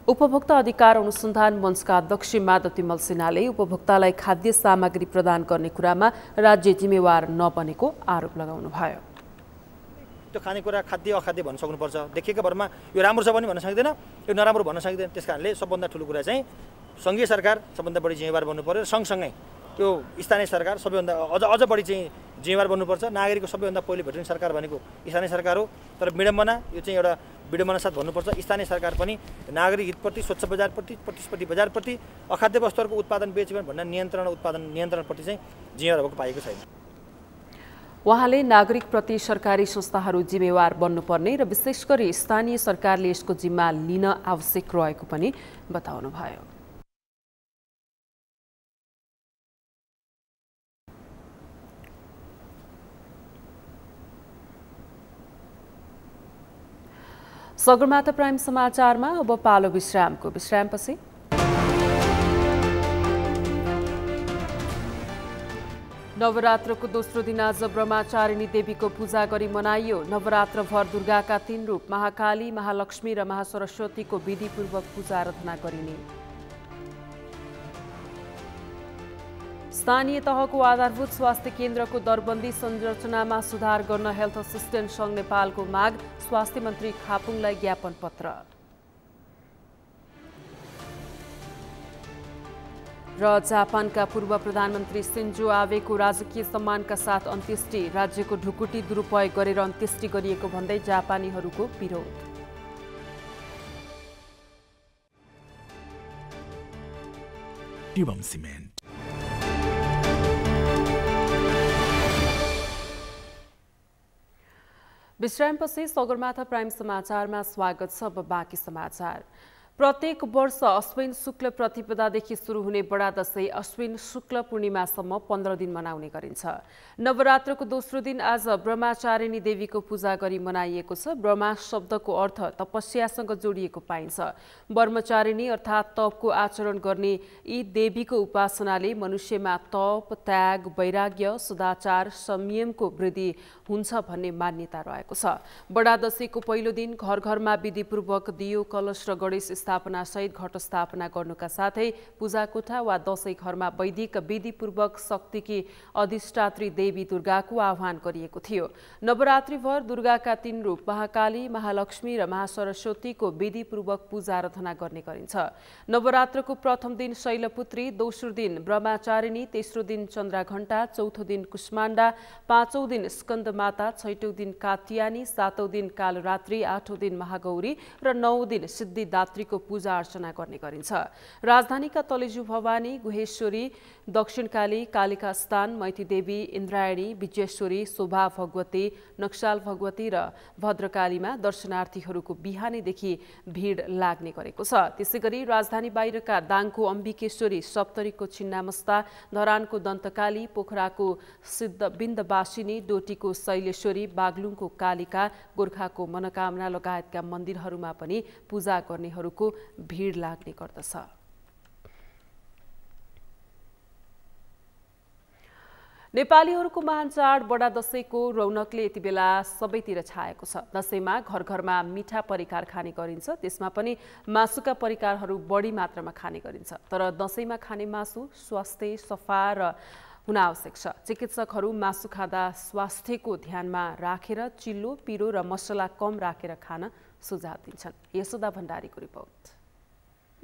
उपभोक्ता अधिकार अनुसन्धान मञ्चका अध्यक्ष माधव तिमल सिन्हाले उपभोक्तालाई खाद्य सामग्री प्रदान गर्ने कुरामा राज्य जिम्मेवार नबनेको आरोप लगाउनुभयो। त्यो खानेकुरा खाद्य अखाद्य भन्न सक्नुपर्छ, देखिएको भरमा यो राम्रो छ पनि भन्न सकिँदैन, यो नराम्रो भन्न सकिँदैन। त्यस कारणले सबभन्दा ठुलो कुरा चाहिँ सङ्घीय सरकार सबभन्दा बढी जिम्मेवार बन्नु पर्यो, सँगसँगै त्यो स्थानीय सरकार सबैभन्दा अझ बढी चाहिँ जिम्मेवार बन्नुपर्छ। नागरिकको सबैभन्दा पहिले भेट्ने सरकार भनेको स्थानीय सरकार हो, तर विडम्बना यो चाहिँ एउटा विडम्बना साथ भन्नुपर्छ। स्थानीय सरकार पनि नागरिक हितप्रति, स्वच्छ बजारप्रति, प्रतिस्पर्धी बजारप्रति, अखाद्य वस्तुहरूको उत्पादन बेचबिखन भन्ने नियन्त्रण, उत्पादन नियन्त्रणप्रति चाहिँ जिम्मेवार भएको पाएको छैन। उहाँले नागरिकप्रति सरकारी संस्थाहरू जिम्मेवार बन्नुपर्ने र विशेष गरी स्थानीय सरकारले यसको जिम्मा लिन आवश्यक रहेको पनि बताउनुभयो। सगरमाथा प्राइम समाचारमा अब पालो विश्रामपछि नवरात्रको दोस्रो दिन आज ब्रह्मचारिणी देवीको पूजा गरी मनाइयो। नवरात्रभर दुर्गाका 3 रूप महाकाली, महालक्ष्मी र महासरस्वतीको विधिपूर्वक पूजा आराधना गरिने। स्थानीय तहको आधारभूत स्वास्थ्य केन्द्रको दरबन्दी संरचनामा सुधार गर्न हेल्थ असिस्टेन्ट सङ्घ नेपालको माग, स्वास्थ्य मन्त्री खापुङलाई ज्ञापन पत्र। र जापानका पूर्व प्रधानमन्त्री सिन्जो आबेको राजकीय सम्मानका साथ अन्त्येष्टि, राज्यको ढुकुटी दुरुपयोग गरेर अन्त्येष्टि गरिएको भन्दै जापानीहरूको विरोध। विश्रामपछि सगरमाथा प्राइम समाचारमा स्वागत छ। अब बाँकी समाचार। प्रत्येक वर्ष अश्विन शुक्ल प्रतिपदादेखि सुरु हुने बडा दशैं अश्विन शुक्ल पूर्णिमासम्म 15 दिन मनाउने गरिन्छ। नवरात्रको दोस्रो दिन आज ब्रह्मचारिणी देवीको पूजा गरी मनाइएको छ। ब्रह्मा शब्दको अर्थ तपस्यासँग जोडिएको पाइन्छ। ब्रह्मचारिणी अर्थात् तपको आचरण गर्ने यी देवीको उपासनाले मनुष्यमा तप, त्याग, वैराग्य, सदाचार, संयमको वृद्धि हुन्छ भन्ने मान्यता रहेको छ। बडा दशैंको पहिलो दिन घर घरमा विधिपूर्वक दियो, कलश र गणेश स्थापना सहित घट स्थापना गर्नुका साथै पूजाकोठा वा दशैं घरमा वैदिक विधिपूर्वक शक्तिकी अधिष्ठात्री देवी दुर्गाको आह्वान गरिएको थियो। नवरात्रिभर दुर्गाका 3 रूप महाकाली, महालक्ष्मी र महासरस्वतीको विधिपूर्वक पूजा आराधना गर्ने गरिन्छ। नवरात्रको प्रथम दिन शैलपुत्री, दोस्रो दिन ब्रह्मचारिणी, तेस्रो दिन चन्द्रघण्टा, चौथो दिन कुष्माण्डा, पाँचौं दिन स्कन्दमाता, छैटौं दिन कात्यायनी, सातौं दिन कालरात्रि, आठौं दिन महागौरी र 9औं दिन सिद्धिदात्रीको पूजा अर्चना गर्ने गरिन्छ। राजधानीका तलेजु भवानी, गुहेश्वरी, दक्षिणकाली, कालिका स्थान, मैती देवी, इन्द्रायणी, विजयेश्वरी, शोभा भगवती, नक्साल भगवती र भद्रकालीमा दर्शनार्थीहरूको बिहानैदेखि भिड लाग्ने गरेको छ। त्यसैगरी राजधानी बाहिरका दाङको अम्बिकेश्वरी, सप्तरीको छिन्नामस्ता, धरानको दन्तकाली, पोखराको सिद्धबिन्दवासिनी, डोटीको शैलेश्वरी, बागलुङको कालिका, गोर्खाको मनोकामना लगायतका मन्दिरहरूमा पनि पूजा गर्नेहरूको भिड लाग्ने गर्दछ। नेपालीहरूको महान चाड बडा दशैंको रौनकले यति बेला सबैतिर छाएको छ। दशैंमा घर घरमा मिठा परिकार खाने गरिन्छ, त्यसमा पनि मासुका परिकारहरू बढी मात्रामा खाने गरिन्छ। तर दशैंमा खाने मासु स्वास्थ्य, सफा र हुन आवश्यक छ। चिकित्सकहरू मासु खाँदा स्वास्थ्यको ध्यानमा राखेर चिल्लो, पिरो र मसला कम राखेर खान सुझाव दिन्छन्। यशोदा भण्डारीको रिपोर्ट।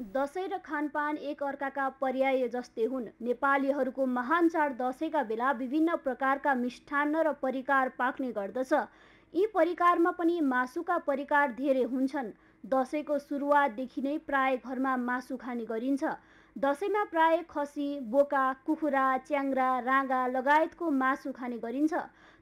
दशैं र खानपान एक अर्काका पर्याय जस्तै हुन्। नेपालीहरूको महान चाड दशैंका बेला विभिन्न प्रकारका मिष्ठान्न र परिकार पाक्ने गर्दछ। यी परिकारमा पनि मासुका परिकार धेरै हुन्छन्। दशैंको सुरुवातदेखि नै प्राय घरमा मासु खाने गरिन्छ। दशैंमा प्राय खसी, बोका, कुखुरा, च्याङ्रा, राँगा लगायतको मासु खाने गरिन्छ।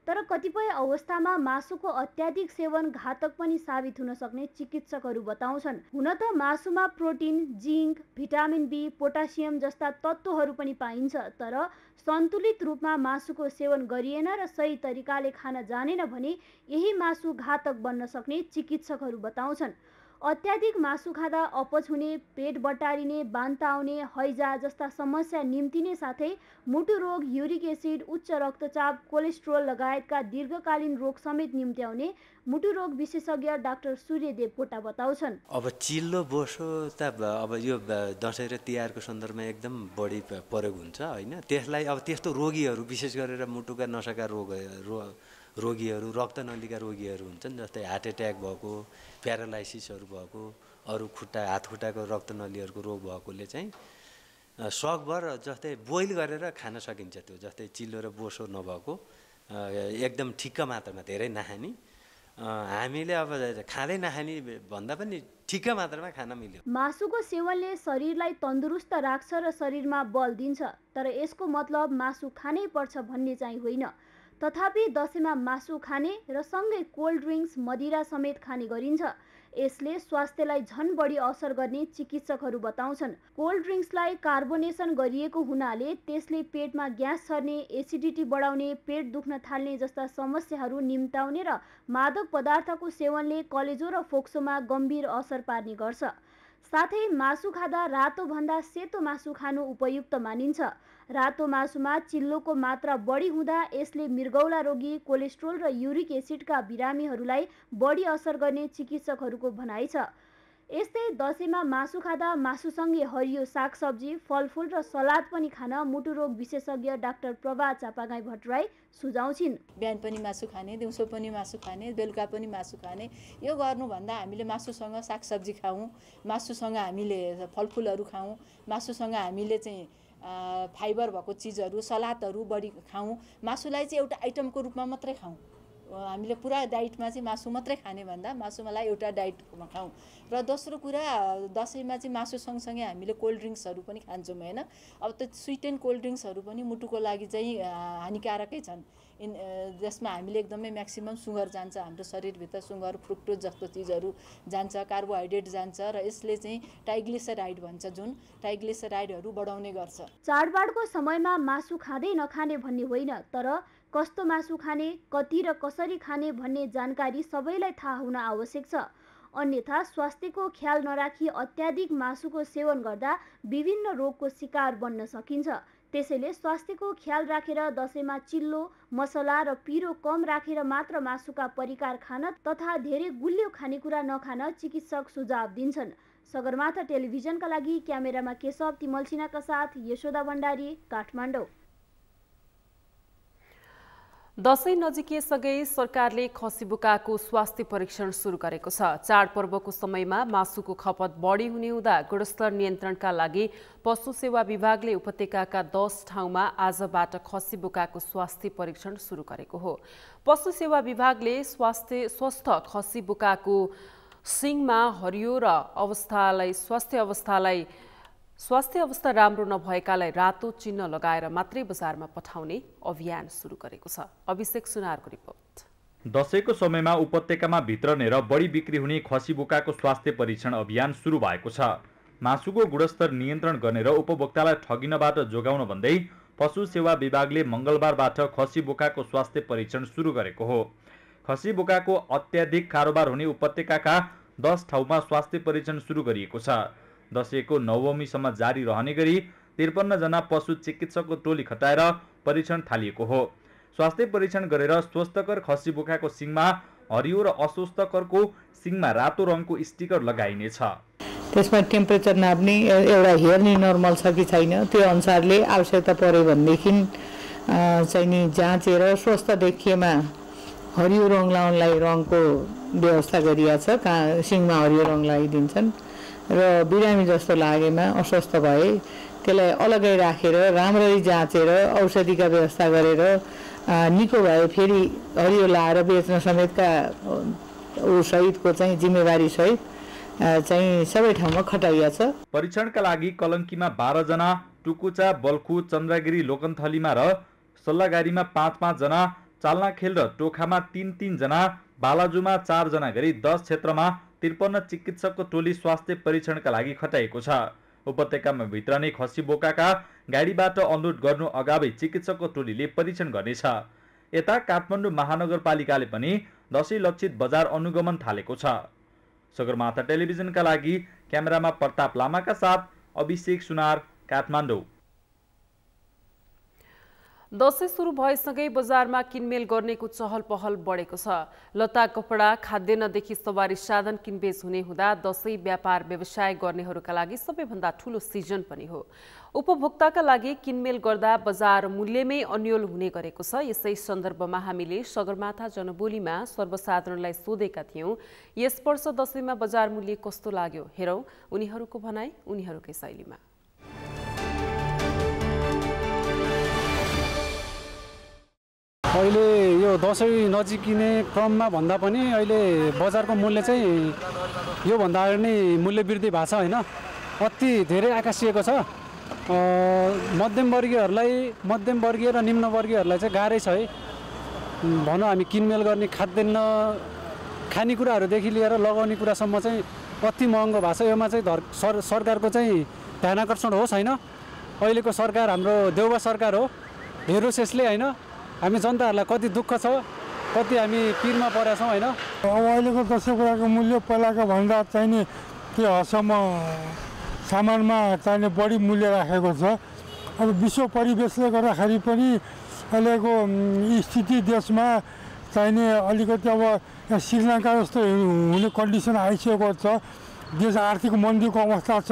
तर कतिपय अवस्थामा मासुको अत्याधिक सेवन घातक पनि साबित हुन सक्ने चिकित्सकहरू बताउँछन्। हुन त मासुमा protein, zinc, vitamin B, potassium जस्ता तत्त्वहरू पनि पाइन्छ। तर सन्तुलित रूपमा मासुको सेवन गरिएन र सही तरिकाले खान जानेन भने यही मासु घातक बन्न सक्ने चिकित्सकहरू बताउँछन्। अत्याधिक मासु खाँदा अपच हुने, पेट बटारिने, बान्ता आउने, हैजा जस्ता समस्या निम्तिने साथै मुटु रोग, युरिक एसिड, उच्च रक्तचाप, कोलेस्ट्रोल लगायतका दीर्घकालीन रोग समेत निम्त्याउने मुटु रोग विशेषज्ञ डाक्टर सूर्यदेव पोटा बताउँछन्। अब चिल्लो बोसो त अब यो दसैँ र तिहारको सन्दर्भमा एकदम बढी प्रयोग हुन्छ होइन। त्यसलाई अब त्यस्तो रोगीहरू विशेष गरेर मुटुका नसाका रोगीहरू, रक्तनलीका रोगीहरू हुन्छन्, जस्तै हार्ट एट्याक भएको, प्यारालाइसिसहरू भएको, अरू हात खुट्टाको रक्तनलीहरूको रोग भएकोले चाहिँ सकभर जस्तै बोइल गरेर खान सकिन्छ। त्यो जस्तै चिल्लो र बोसो नभएको एकदम ठिक्क मात्रामा, धेरै नखाने, हामीले अब खाँदै नखाने भन्दा पनि ठिक्क मात्रामा खान मिल्यो। मासुको सेवनले शरीरलाई तन्दुरुस्त राख्छ र शरीरमा बल दिन्छ। तर यसको मतलब मासु खानै पर्छ भन्ने चाहिँ होइन। तथापि दसैँमा मासु खाने र सँगै कोल्ड ड्रिङ्क्स मदिरा समेत खाने गरिन्छ। यसले स्वास्थ्यलाई झन बढी असर गर्ने चिकित्सकहरू बताउँछन्। कोल्ड ड्रिङ्क्सलाई कार्बोनेसन गरिएको हुनाले त्यसले पेटमा ग्यास सर्ने, एसिडिटी बढाउने, पेट दुख्न थाल्ने जस्ता समस्याहरू निम्ताउने र मादक पदार्थको सेवनले कलेजो र फोक्सोमा गम्भीर असर पार्ने गर्छ। साथै मासु खाँदा रातो भन्दा सेतो मासु खानु उपयुक्त मानिन्छ। रातो मासुमा चिल्लोको मात्रा बढी हुँदा यसले मृगौला रोगी, कोलेस्ट्रोल र युरिक एसिडका बिरामीहरूलाई बढी असर गर्ने चिकित्सकहरूको भनाइ छ। यस्तै दसैँमा मासु खाँदा मासुसँगै हरियो सागसब्जी, फलफुल र सलाद पनि खान मुटु रोग विशेषज्ञ डाक्टर प्रभा चापागाई भट्टराई सुझाउ छिन्। बिहान पनि मासु खाने, दिउँसो पनि मासु खाने, बेलुका पनि मासु खाने, यो गर्नुभन्दा हामीले मासुसँग सागसब्जी खाऊँ, मासुसँग हामीले फलफुलहरू खाऊँ, मासुसँग हामीले चाहिँ फाइबर भएको चिजहरू, सलादहरू बढी खाऊँ। मासुलाई चाहिँ एउटा आइटमको रूपमा मात्रै खाऊँ। हामीले पुरा डाइटमा चाहिँ मासु मात्रै खाने भन्दा मासुलाई एउटा डाइटमा खाऊँ। र दोस्रो कुरा, दसैँमा चाहिँ मासु सँगसँगै हामीले कोल्ड ड्रिङ्क्सहरू पनि खान्छौँ होइन। अब त स्विट एन्ड कोल्ड ड्रिङ्क्सहरू पनि मुटुको लागि चाहिँ हानिकारकै छन्। जसमा हामीले एकदमै म्याक्सिमम सुगर जान्छ, हाम्रो शरीरभित्र सुगर, फ्रुक्टोज जस्तो चिजहरू जान्छ, कार्बोहाइड्रेट जान्छ र यसले चाहिँ ट्राइग्लिसराइड भन्छ जुन ट्राइग्लिसराइडहरू बढाउने गर्छ। चाडबाडको समयमा मासु खाँदै नखाने भन्ने होइन, तर कस्तो मासु खाने, कति र कसरी खाने भन्ने जानकारी सबैलाई थाहा हुन आवश्यक छ। अन्यथा स्वास्थ्यको ख्याल नराखी अत्याधिक मासुको सेवन गर्दा विभिन्न रोगको शिकार बन्न सकिन्छ। त्यसैले स्वास्थ्यको ख्याल राखेर दसैँमा चिल्लो, मसला र पिरो कम राखेर मात्र मासुका परिकार खान तथा धेरै गुलियो खानेकुरा नखान चिकित्सक सुझाव दिन्छन्। सगरमाथा टेलिभिजनका लागि क्यामेरामा केशव तिमलसिनाका साथ यशोदा भण्डारी, काठमाडौँ। दसैँ नजिकिएसँगै सरकारले खसीबुकाको स्वास्थ्य परीक्षण सुरु गरेको छ। चाडपर्वको समयमा मासुको खपत बढी हुने हुँदा गुणस्तर नियन्त्रणका लागि पशु सेवा विभागले उपत्यकाका 10 ठाउँमा आजबाट खसीबुकाको स्वास्थ्य परीक्षण सुरु गरेको हो। पशु सेवा विभागले स्वस्थ खसीबुकाको सिङमा हरियो र स्वास्थ्य अवस्था राम्रो नभएकालाई रातो चिन्ह लगाएर मात्रै बजारमा पठाउने अभियान सुरु गरेको छ। अभिषेक सुनारको रिपोर्ट। दसैँको समयमा उपत्यकामा भित्रने र बढी बिक्री हुने खसीबुकाको स्वास्थ्य परीक्षण अभियान सुरु भएको छ। मासुको गुणस्तर नियन्त्रण गर्ने र उपभोक्तालाई ठगिनबाट जोगाउन भन्दै पशु सेवा विभागले मङ्गलबारबाट खसीबुकाको स्वास्थ्य परीक्षण सुरु गरेको हो। खसीबुकाको अत्याधिक कारोबार हुने उपत्यकाका 10 ठाउँमा स्वास्थ्य परीक्षण सुरु गरिएको छ। दसैँको नवमीसम्म जारी रहने गरी 53 जना पशु चिकित्सकको टोली खटाएर परीक्षण थालिएको हो। स्वास्थ्य परीक्षण गरेर स्वस्थकर खसीबुकाको सिङमा हरियो र अस्वस्थकरको सिङमा रातो रङको स्टिकर लगाइनेछ। त्यसमा टेम्परेचर नाप्ने, एउटा हेर्ने नर्मल छ कि छैन, त्यो अनुसारले आवश्यकता पर्यो भनेदेखि चाहिँ नि जाँचेर स्वस्थ देखिएमा हरियो रङ लाउनलाई रङको व्यवस्था गरिएको छ। सिङमा हरियो रङ लगाइदिन्छन् र बिरामी जस्तो लागेमा, अस्वस्थ भए त्यसलाई अलग्गै राखेर राम्ररी जाँचेर औषधिका व्यवस्था गरेर निको भए फेरि हरियो लाएर बेच्न समेतका सहितको चाहिँ जिम्मेवारी सहित चाहिँ सबै ठाउँमा खटाइएको छ। परीक्षणका लागि कलङ्कीमा 12 जना, टुकुचा, बल्खु, चन्द्रगिरी, लोकन्थलीमा र सल्लागारीमा 5-5 जना, चाल्नाखेल र टोखामा 3-3 जना, बालाजुमा 4 जना गरी 10 क्षेत्रमा 53 चिकित्सकको टोली स्वास्थ्य परीक्षणका लागि खटाइएको छ। उपत्यकामा भित्रने खसीबोकाका गाडीबाट अनलोड गर्नु अगावै चिकित्सकको टोलीले परीक्षण गर्नेछ। यता काठमाडौँ महानगरपालिकाले पनि दसैँ लक्षित बजार अनुगमन थालेको छ। सगरमाथा टेलिभिजनका लागि क्यामेरामा प्रताप लामाका साथ अभिषेक सुनार, काठमाडौँ। दसैँ सुरु भएसँगै बजारमा किनमेल गर्नेको चहल पहल बढेको छ। लत्ता कपडा, खाद्यान्नदेखि सवारी साधन किनबेच हुने हुँदा दसैँ व्यापार व्यवसाय गर्नेहरूका लागि सबैभन्दा ठूलो सिजन पनि हो। उपभोक्ताका लागि किनमेल गर्दा बजार मूल्यमै अन्यल हुने गरेको छ। यसै सन्दर्भमा हामीले सगरमाथा जनबोलीमा सर्वसाधारणलाई सोधेका थियौं, यस वर्ष दसैँमा बजार मूल्य कस्तो लाग्यो? हेरौं उनीहरूको भनाई उनीहरूकै शैलीमा। अहिले यो दसैँ नजिकिने क्रममा भन्दा पनि अहिले बजारको मूल्य चाहिँ योभन्दा अगाडि नै मूल्य वृद्धि भएको छ होइन, अति धेरै आकाशिएको छ। मध्यमवर्गीय र निम्नवर्गीयहरूलाई चाहिँ गाह्रै छ है। भनौँ हामी किनमेल गर्ने खाद्यान्न खानेकुराहरूदेखि लिएर लगाउने कुरासम्म चाहिँ अति महँगो भएको छ। यसमा चाहिँ सरकारको चाहिँ ध्यान आकर्षण होस् होइन। अहिलेको सरकार हाम्रो देउबा सरकार हो, हेरोस् यसले होइन। हामी जनताहरूलाई कति दुःख छ, कति हामी पिरमा परेका छौँ होइन। अब अहिलेको दसैँ कुराको मूल्य पहिलाको भन्दा चाहिने त्यो हदसम्म सामानमा चाहिने बढी मूल्य राखेको छ। अब विश्व परिवेशले गर्दाखेरि पनि अहिलेको स्थिति देशमा चाहिने अलिकति अब श्रीलङ्का जस्तो हुने कन्डिसन आइसकेको छ। देश आर्थिक मन्दीको अवस्था छ।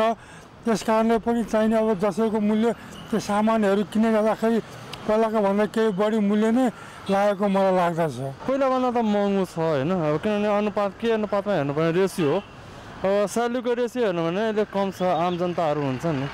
त्यस कारणले पनि चाहिने अब दसैँको मूल्य त्यो सामानहरू किन्ने गर्दाखेरि पहिलाको भन्दा केही बढी मूल्य नै लागेको मलाई लाग्दछ। पहिलाभन्दा त महँगो छ होइन। अब किनभने अनुपातमा हेर्नुपर्ने रेसियो हो। अब स्यालेरीको रेसियो हेर्नु भने अहिले कम छ। आम जनताहरू हुन्छ नि,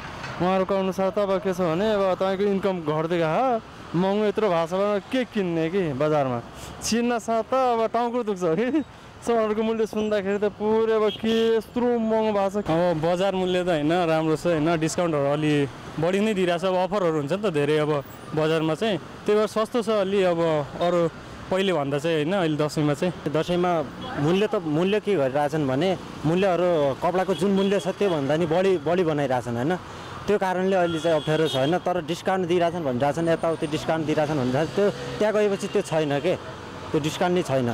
उहाँहरूको अनुसार त अब के छ भने अब तपाईँको इन्कम घट्दै गयो, महँगो यत्रो भएको छ भने के किन्ने कि बजारमा छिर्न साथ त अब टाउको दुख्छ कि। सामानहरूको मूल्य सुन्दाखेरि त पुरै अब के यत्रो महँगो भएको छ। अब बजार मूल्य त होइन राम्रो छ होइन। डिस्काउन्टहरू अलि बढी नै दिइरहेछ। अब अफरहरू हुन्छ नि त धेरै अब बजारमा चाहिँ, त्यही भएर सस्तो छ अलि अब अरू पहिले भन्दा चाहिँ होइन। अहिले दसैँमा चाहिँ मूल्य के गरिरहेछन् भने मूल्यहरू कपडाको जुन मूल्य छ त्योभन्दा नि बढी बनाइरहेछन् होइन। त्यो कारणले अहिले चाहिँ अप्ठ्यारो छ होइन। तर डिस्काउन्ट दिइरहेछन् भनिरहेछन्, यताउति डिस्काउन्ट दिइरहेछन् भनिरहेछ। त्यो त्यहाँ गएपछि त्यो छैन के, त्यो डिस्काउन्ट नै छैन।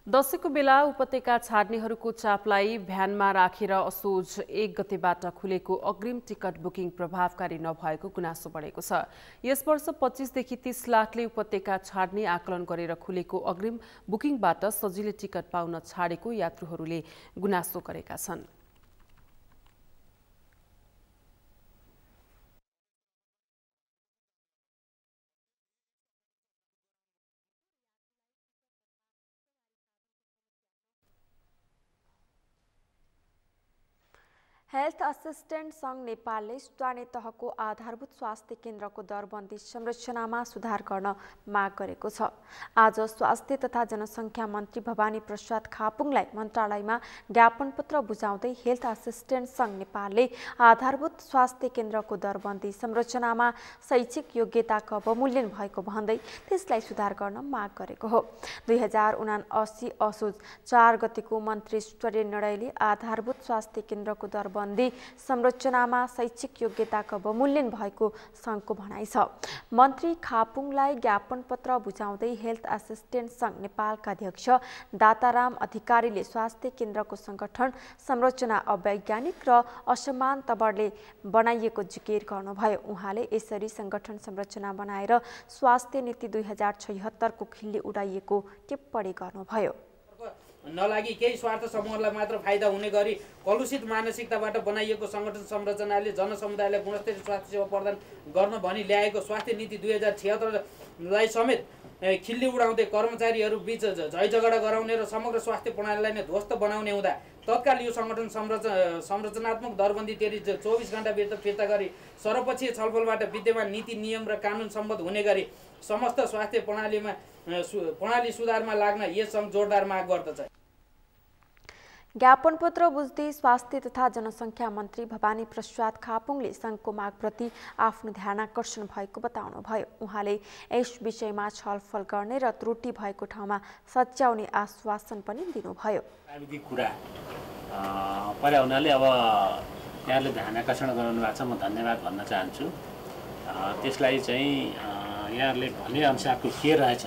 दशैंको बेला उपत्यका छाड्नेहरूको चापलाई ध्यानमा राखेर असोज 1 गतेबाट खुलेको अग्रिम टिकट बुकिङ प्रभावकारी नभएको गुनासो बढेको छ। यस वर्ष 25 देखि 30 लाखले उपत्यका छाड्ने आकलन गरेर खुलेको अग्रिम बुकिङबाट सजिलै टिकट पाउन छाडेको यात्रुहरूले गुनासो गरेका छन्। हेल्थ असिस्टेन्ट सङ्घ नेपालले स्थानीय तहको आधारभूत स्वास्थ्य केन्द्रको दरबन्दी संरचनामा सुधार गर्न माग गरेको छ। आज स्वास्थ्य तथा जनसङ्ख्या मन्त्री भवानी प्रसाद खापुङलाई मन्त्रालयमा ज्ञापन पत्र बुझाउँदै हेल्थ असिस्टेन्ट सङ्घ नेपालले आधारभूत स्वास्थ्य केन्द्रको दरबन्दी संरचनामा शैक्षिक योग्यताको अवमूल्यन भएको भन्दै त्यसलाई सुधार गर्न माग गरेको हो। 2079 असोज 4 गतेको मन्त्री स्तरीय निर्णयले आधारभूत स्वास्थ्य केन्द्रको दरबन्दी संरचनामा शैक्षिक योग्यताको अवमूल्यन भएको सङ्घको भनाइ छ। मन्त्री खापुङलाई ज्ञापन पत्र बुझाउँदै हेल्थ असिस्टेन्ट सङ्घ नेपालका अध्यक्ष दाताराम अधिकारीले स्वास्थ्य केन्द्रको सङ्गठन संरचना अवैज्ञानिक र असमान तवरले बनाइएको जिकिर गर्नुभयो। उहाँले यसरी सङ्गठन संरचना बनाएर स्वास्थ्य नीति 2076 को खिल्ली उडाइएको टिप्पणी गर्नुभयो। नलागी केही स्वार्थ समूहलाई मात्र फाइदा हुने गरी कलुषित मानसिकताबाट बनाइएको सङ्गठन संरचनाले जनसमुदायलाई गुणस्तरीय स्वास्थ्य सेवा प्रदान गर्न भनी ल्याएको स्वास्थ्य नीति 2076लाई समेत खिल्ली उडाउँदै कर्मचारीहरू बीच झैझगडा गराउने र समग्र स्वास्थ्य प्रणालीलाई नै ध्वस्त बनाउने हुँदा तत्काल यो सङ्गठन संरचनात्मक दरबन्दी 24 घण्टाभित्र फिर्ता गरी सर्वपक्षीय छलफलबाट विद्यमान नीति नियम र कानुन सम्बद्ध हुने गरी समस्त स्वास्थ्य प्रणाली सुधारमा लाग्न यस सङ्घ जोरदार माग गर्दछ। ज्ञापन पत्र बुझ्दै स्वास्थ्य तथा जनसङ्ख्या मन्त्री भवानी प्रसाद खापुङले सङ्घको मागप्रति आफ्नो ध्यानाकर्षण भएको बताउनुभयो। उहाँले यस विषयमा छलफल गर्ने र त्रुटि भएको ठाउँमा सच्याउने आश्वासन पनि दिनुभयो। प्राविधिक कुरा पर्या हुनाले अब यहाँले ध्यानाकर्षण गराउनु भएको छ, म धन्यवाद भन्न चाहन्छु। त्यसलाई चाहिँ यहाँहरूले भने अनुसारको के रहेछ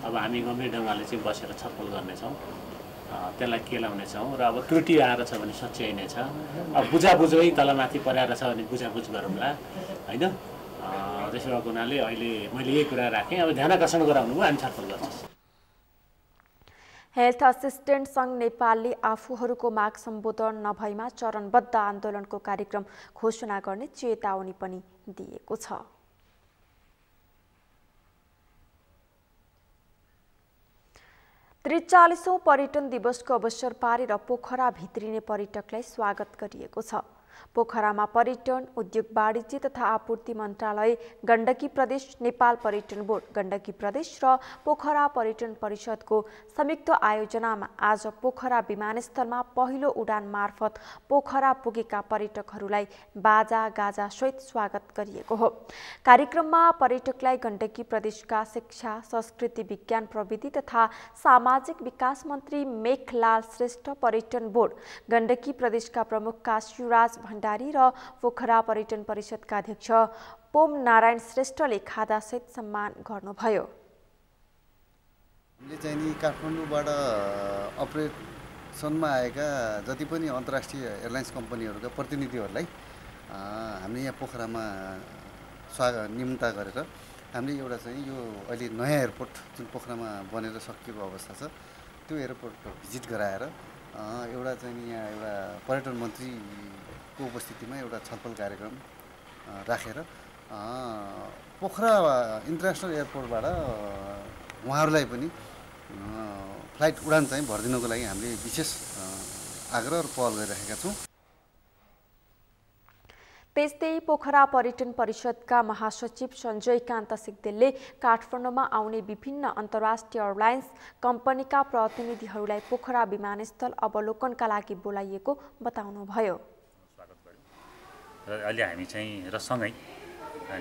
अब हामी गम्भीर ढङ्गले चाहिँ बसेर छलफल गर्नेछौँ, त्यसलाई केलाउनेछौँ र अब त्रुटि आएर छ भने सच्याइनेछ। अब बुझाबुझै तलमाथि परेर छ भने बुझाबुझ गरौँला होइन। त्यसो भएको हुनाले अहिले मैले यही कुरा राखेँ। अब ध्यानाकर्षण गराउनु भयो, हामी छलफल गर्छौँ। हेल्थ असिस्टेन्ट सङ्घ नेपालले आफूहरूको माग सम्बोधन नभएमा चरणबद्ध आन्दोलनको कार्यक्रम घोषणा गर्ने चेतावनी पनि दिएको छ। त्रिचालिसौं पर्यटन दिवसको अवसर पारेर पोखरा भित्रिने पर्यटकलाई स्वागत गरिएको छ। पोखरामा पर्यटन, उद्योग वाणिज्य तथा आपूर्ति मन्त्रालय, गण्डकी प्रदेश, नेपाल पर्यटन बोर्ड, गण्डकी प्रदेश र पोखरा पर्यटन परिषदको संयुक्त आयोजनामा आज पोखरा विमानस्थलमा पहिलो उडान मार्फत पोखरा पुगेका पर्यटकहरूलाई बाजा गाजा सहित स्वागत गरिएको हो। कार्यक्रममा पर्यटकलाई गण्डकी प्रदेशका शिक्षा, संस्कृति, विज्ञान, प्रविधि तथा सामाजिक विकास मन्त्री मेघलाल श्रेष्ठ, पर्यटन बोर्ड गण्डकी प्रदेशका प्रमुख काशीराज भण्डारी र पोखरा पर्यटन परिषदका अध्यक्ष पोम नारायण श्रेष्ठले खादासहित सम्मान गर्नुभयो। हामीले चाहिँ नि काठमाडौँबाट अपरेसनमा आएका जति पनि अन्तर्राष्ट्रिय एयरलाइन्स कम्पनीहरूका प्रतिनिधिहरूलाई हामीले यहाँ पोखरामा निम्ता गरेर हामीले एउटा चाहिँ यो अहिले नयाँ एयरपोर्ट जुन पोखरामा बनेर सकिएको अवस्था छ त्यो एयरपोर्ट भिजिट गराएर एउटा चाहिँ नि यहाँ एउटा पर्यटन मन्त्रीको उपस्थितिमा एउटा छलफल कार्यक्रम राखेर पोखरा इन्टरनेसनल एयरपोर्टबाट उहाँहरूलाई पनि फ्लाइट उडान चाहिँ भरिदिनको लागि हामीले विशेष आग्रह र पहल गरिरहेका छौँ। त्यस्तै पोखरा पर्यटन परिषदका महासचिव सञ्जय कान्त सिग्देलले काठमाडौँमा आउने विभिन्न अन्तर्राष्ट्रिय एयरलाइन्स कम्पनीका प्रतिनिधिहरूलाई पोखरा विमानस्थल अवलोकनका लागि बोलाइएको बताउनुभयो। अहिले हामी चाहिँ र सँगै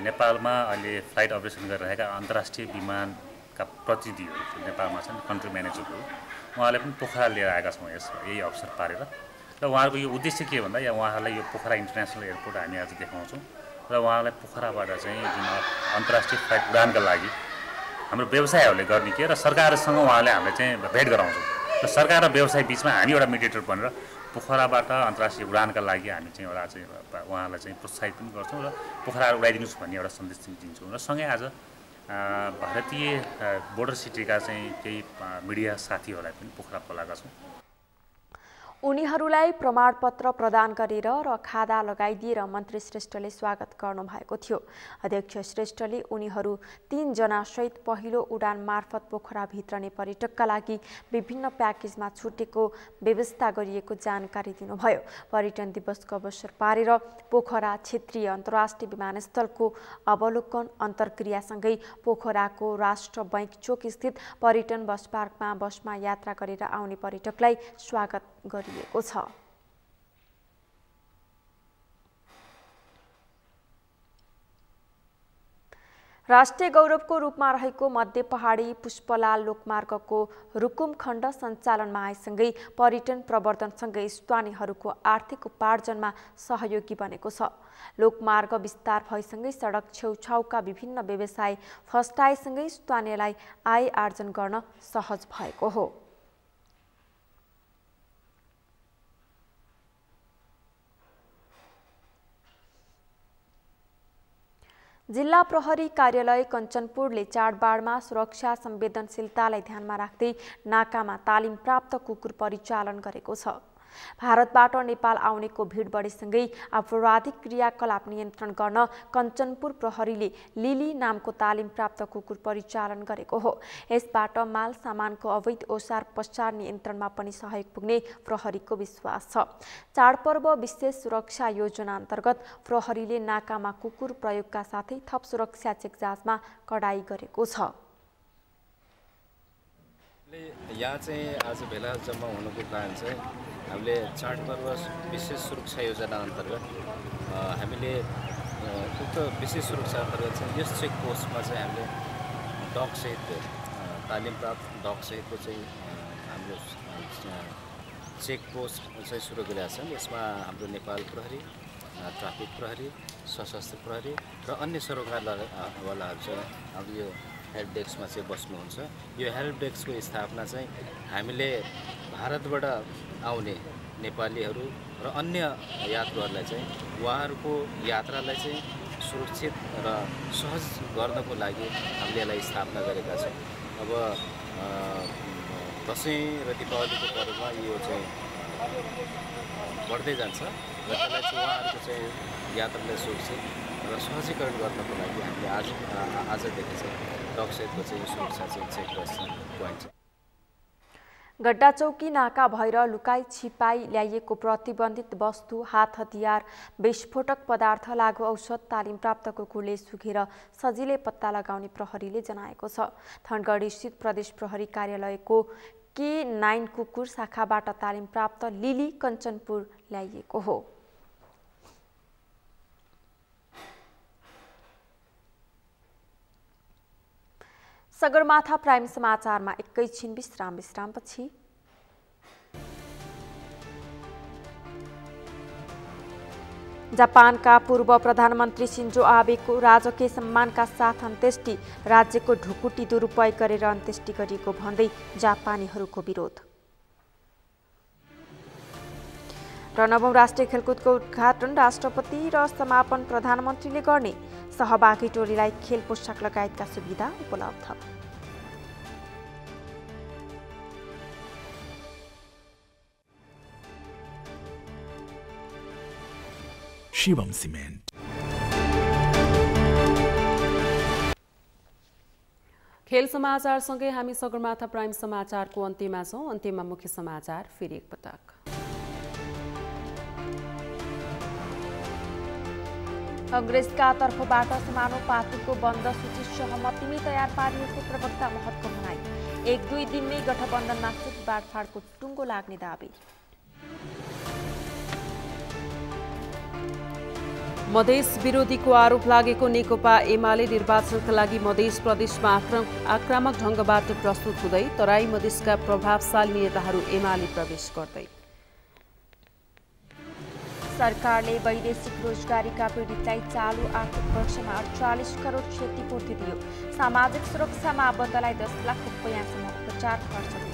नेपालमा अहिले फ्लाइट अपरेसन गरिरहेका अन्तर्राष्ट्रिय विमानका प्रतिनिधिहरू नेपालमा छन्, कन्ट्री म्यानेजरहरू, उहाँलाई पनि पोखरा लिएर आएका छौँ यही अवसर पारेर। र उहाँहरूको यो उद्देश्य के भन्दा या उहाँहरूलाई यो पोखरा इन्टरनेसनल एयरपोर्ट हामी आज देखाउँछौँ र उहाँलाई पोखराबाट चाहिँ जुन अन्तर्राष्ट्रिय फ्लाइट उडानका लागि हाम्रो व्यवसायहरूले गर्ने के र सरकारसँग उहाँले हामीले चाहिँ भेट गराउँछौँ र सरकार र व्यवसाय बिचमा हामी एउटा मिडिएटर बनेर पोखराबाट अन्तर्राष्ट्रिय उडानका लागि हामी चाहिँ एउटा चाहिँ उहाँलाई चाहिँ प्रोत्साहित पनि गर्छौँ र पोखरा उडाइदिनुहोस् भन्ने एउटा सन्देश चाहिँ दिन्छौँ। र सँगै आज भारतीय बोर्डर सिटीका चाहिँ केही मिडिया साथीहरूलाई पनि पोखरा बोलाएका छौँ। उनीहरूलाई प्रमाणपत्र प्रदान गरेर र खादा लगाइदिएर मन्त्री श्रेष्ठले स्वागत गर्नुभएको थियो। अध्यक्ष श्रेष्ठले उनीहरू 3 जना सहित पहिलो उडान मार्फत पोखरा भित्रने पर्यटकका लागि विभिन्न प्याकेजमा छुटेको व्यवस्था गरिएको जानकारी दिनुभयो। पर्यटन दिवसको अवसर पारेर पोखरा क्षेत्रीय अन्तर्राष्ट्रिय विमानस्थलको अवलोकन अन्तर्क्रियासँगै पोखराको राष्ट्र बैंक चोक स्थित पर्यटन बस पार्कमा बसमा यात्रा गरेर आउने पर्यटकलाई स्वागत गरिएको छ। राष्ट्रिय गौरवको रूपमा रहेको मध्य पहाडी पुष्पलाल लोकमार्गको रुकुम खण्ड सञ्चालनमा आएसँगै पर्यटन प्रवर्धनसँगै स्थानीयहरूको आर्थिक उपार्जनमा सहयोगी बनेको छ। लोकमार्ग विस्तार भएसँगै सडक छेउछाउका विभिन्न व्यवसाय फस्टाएसँगै स्थानीयलाई आय आर्जन गर्न सहज भएको हो। जिल्ला प्रहरी कार्यालय कञ्चनपुरले चाडबाडमा सुरक्षा संवेदनशीलतालाई ध्यानमा राख्दै नाकामा तालिम प्राप्त कुकुर परिचालन गरेको छ। भारतबाट नेपाल आउनेको भिड बढेसँगै आपराधिक क्रियाकलाप नियन्त्रण गर्न कञ्चनपुर प्रहरीले लिली नामको तालिम प्राप्त कुकुर परिचालन गरेको हो। यसबाट माल सामानको अवैध ओसार पसार नियन्त्रणमा पनि सहयोग पुग्ने प्रहरीको विश्वास छ। चाडपर्व विशेष सुरक्षा योजना अन्तर्गत प्रहरीले नाकामा कुकुर प्रयोगका साथै थप सुरक्षा चेकजाँचमा कडाई गरेको छ। यहाँ चाहिँ आज भेला जम्मा हुनुको कारण चाहिँ हामीले चाडपर्व विशेष सुरक्षा योजना अन्तर्गत हामीले उक्त विशेष सुरक्षा अन्तर्गत चाहिँ यस चेक पोस्टमा चाहिँ हामीले डगसहित तालिम प्राप्त डगसहितको चाहिँ हाम्रो चेक पोस्ट चाहिँ सुरु गरेका छन्। यसमा हाम्रो नेपाल प्रहरी, ट्राफिक प्रहरी, सशस्त्र प्रहरी र अन्य सरकारवालाहरू चाहिँ अब यो हेल्प डेस्कमा चाहिँ बस्नुहुन्छ। यो हेल्प डेस्कको स्थापना चाहिँ हामीले भारतबाट आउने नेपालीहरू र अन्य यात्रुहरूलाई चाहिँ उहाँहरूको यात्रालाई चाहिँ सुरक्षित र सहज गर्नको लागि हामीले यसलाई स्थापना गरेका छौँ। अब दसैँ र दीपावलीको पर्वमा यो चाहिँ बढ्दै जान्छ र त्यसलाई चाहिँ उहाँहरूको चाहिँ यात्रालाई सुरक्षित र सहजीकरण गर्नको लागि हामीले आजदेखि चाहिँ डगसहितको चाहिँ सुरक्षा चाहिँ चेक पोइन्ट छ। गड्डा चौकी नाका भएर लुकाई छिपाई ल्याइएको प्रतिबन्धित वस्तु, हात हतियार, विस्फोटक पदार्थ, लागु औषध, तालिम प्राप्त कुकुरले सुघेर सजिलै पत्ता लगाउने प्रहरीले जनाएको छ। थनगढी स्थित प्रदेश प्रहरी कार्यालयको K9 कुकुर शाखाबाट तालिम प्राप्त लिली कञ्चनपुर ल्याइएको हो। सगरमाथा प्राइम समाचारमा एकैछिन विश्रामपछि जापानका पूर्व प्रधानमन्त्री सिन्जो आबेको राजकीय सम्मानका साथ अन्त्येष्टि, राज्यको ढुकुटी दुरुपयोग गरेर अन्त्येष्टि गरिएको भन्दै जापानीहरूको विरोध। र 9औं राष्ट्रिय खेलकुदको उद्घाटन राष्ट्रपति र समापन प्रधानमन्त्रीले गर्ने, सहभागी टोलीलाई खेल पोसाक लगायतका सुविधा उपलब्ध। शिवम सिमेन्ट। खेल समाचारसँगै हामी सगरमाथा प्राइम समाचारको अन्त्यमा छौं। अन्त्यमा मुख्य समाचार फेरि एकपटक। कांग्रेसका तर्फबाट समानुपातिकको बन्द सूची सहमतिमै तयार पारिएको प्रवक्ता महतको भनाई। 1-2 दिनमै गठबन्धनमा सिट बाँडफाँडको टुङ्गो लाग्ने दाबी। मधेस विरोधीको आरोप लागेको नेकपा एमाले निर्वाचनका लागि मधेस प्रदेशमा आक्रामक ढङ्गबाट प्रस्तुत हुँदै तराई मधेसका प्रभावशाली नेताहरू एमाले प्रवेश गर्दै। सरकारले वैदेशिक रोजगारीका पीडितलाई चालु आर्थिक वर्षमा 48 करोड क्षतिपूर्ति दियो। सामाजिक सुरक्षामा आबद्धलाई 10 लाख रुपैयाँसम्म उपचार खर्च दियो।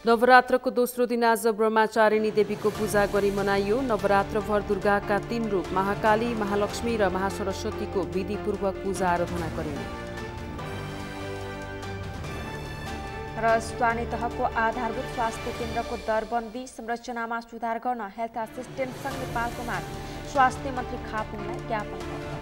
नवरात्रको दोस्रो दिन आज ब्रह्मचारिणी देवीको पूजा गरी मनाइयो। नवरात्रभर दुर्गाका 3 रूप महाकाली, महालक्ष्मी र महासरस्वतीको विधिपूर्वक पूजा आराधना गरियो। र स्थानीय तहको आधारभूत स्वास्थ्य केन्द्रको दरबन्दी संरचनामा सुधार गर्न हेल्थ असिस्टेन्ट संघ नेपालको माग। स्वास्थ्य मन्त्री खापुङलाई ज्ञापन पत्र।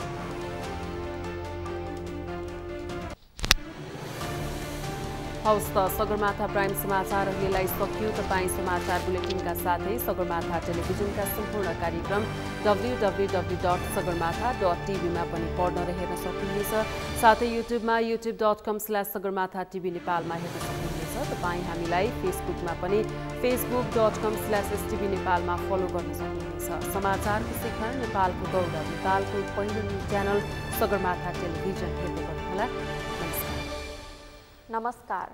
हवस् त सगरमाथा प्राइम समाचार अहिलेलाई सकियो। तपाईँ समाचार बुलेटिनका साथै सगरमाथा टेलिभिजनका सम्पूर्ण कार्यक्रम www.sagarmatha.tv मा पनि पढ्न र हेर्न सक्नुहुनेछ। साथै युट्युबमा youtube.com/sagarmatha.tv नेपालमा हेर्न सक्नुहुनेछ। तपाईँ हामीलाई फेसबुकमा पनि facebook.com/stv नेपालमा फलो गर्न सक्नुहुनेछ। समाचारको शिखर नेपालको गौरव नेपालको पहिलो न्युज च्यानल सगरमाथा टेलिभिजन हेर्दै गर्नुहोला। नमस्कार।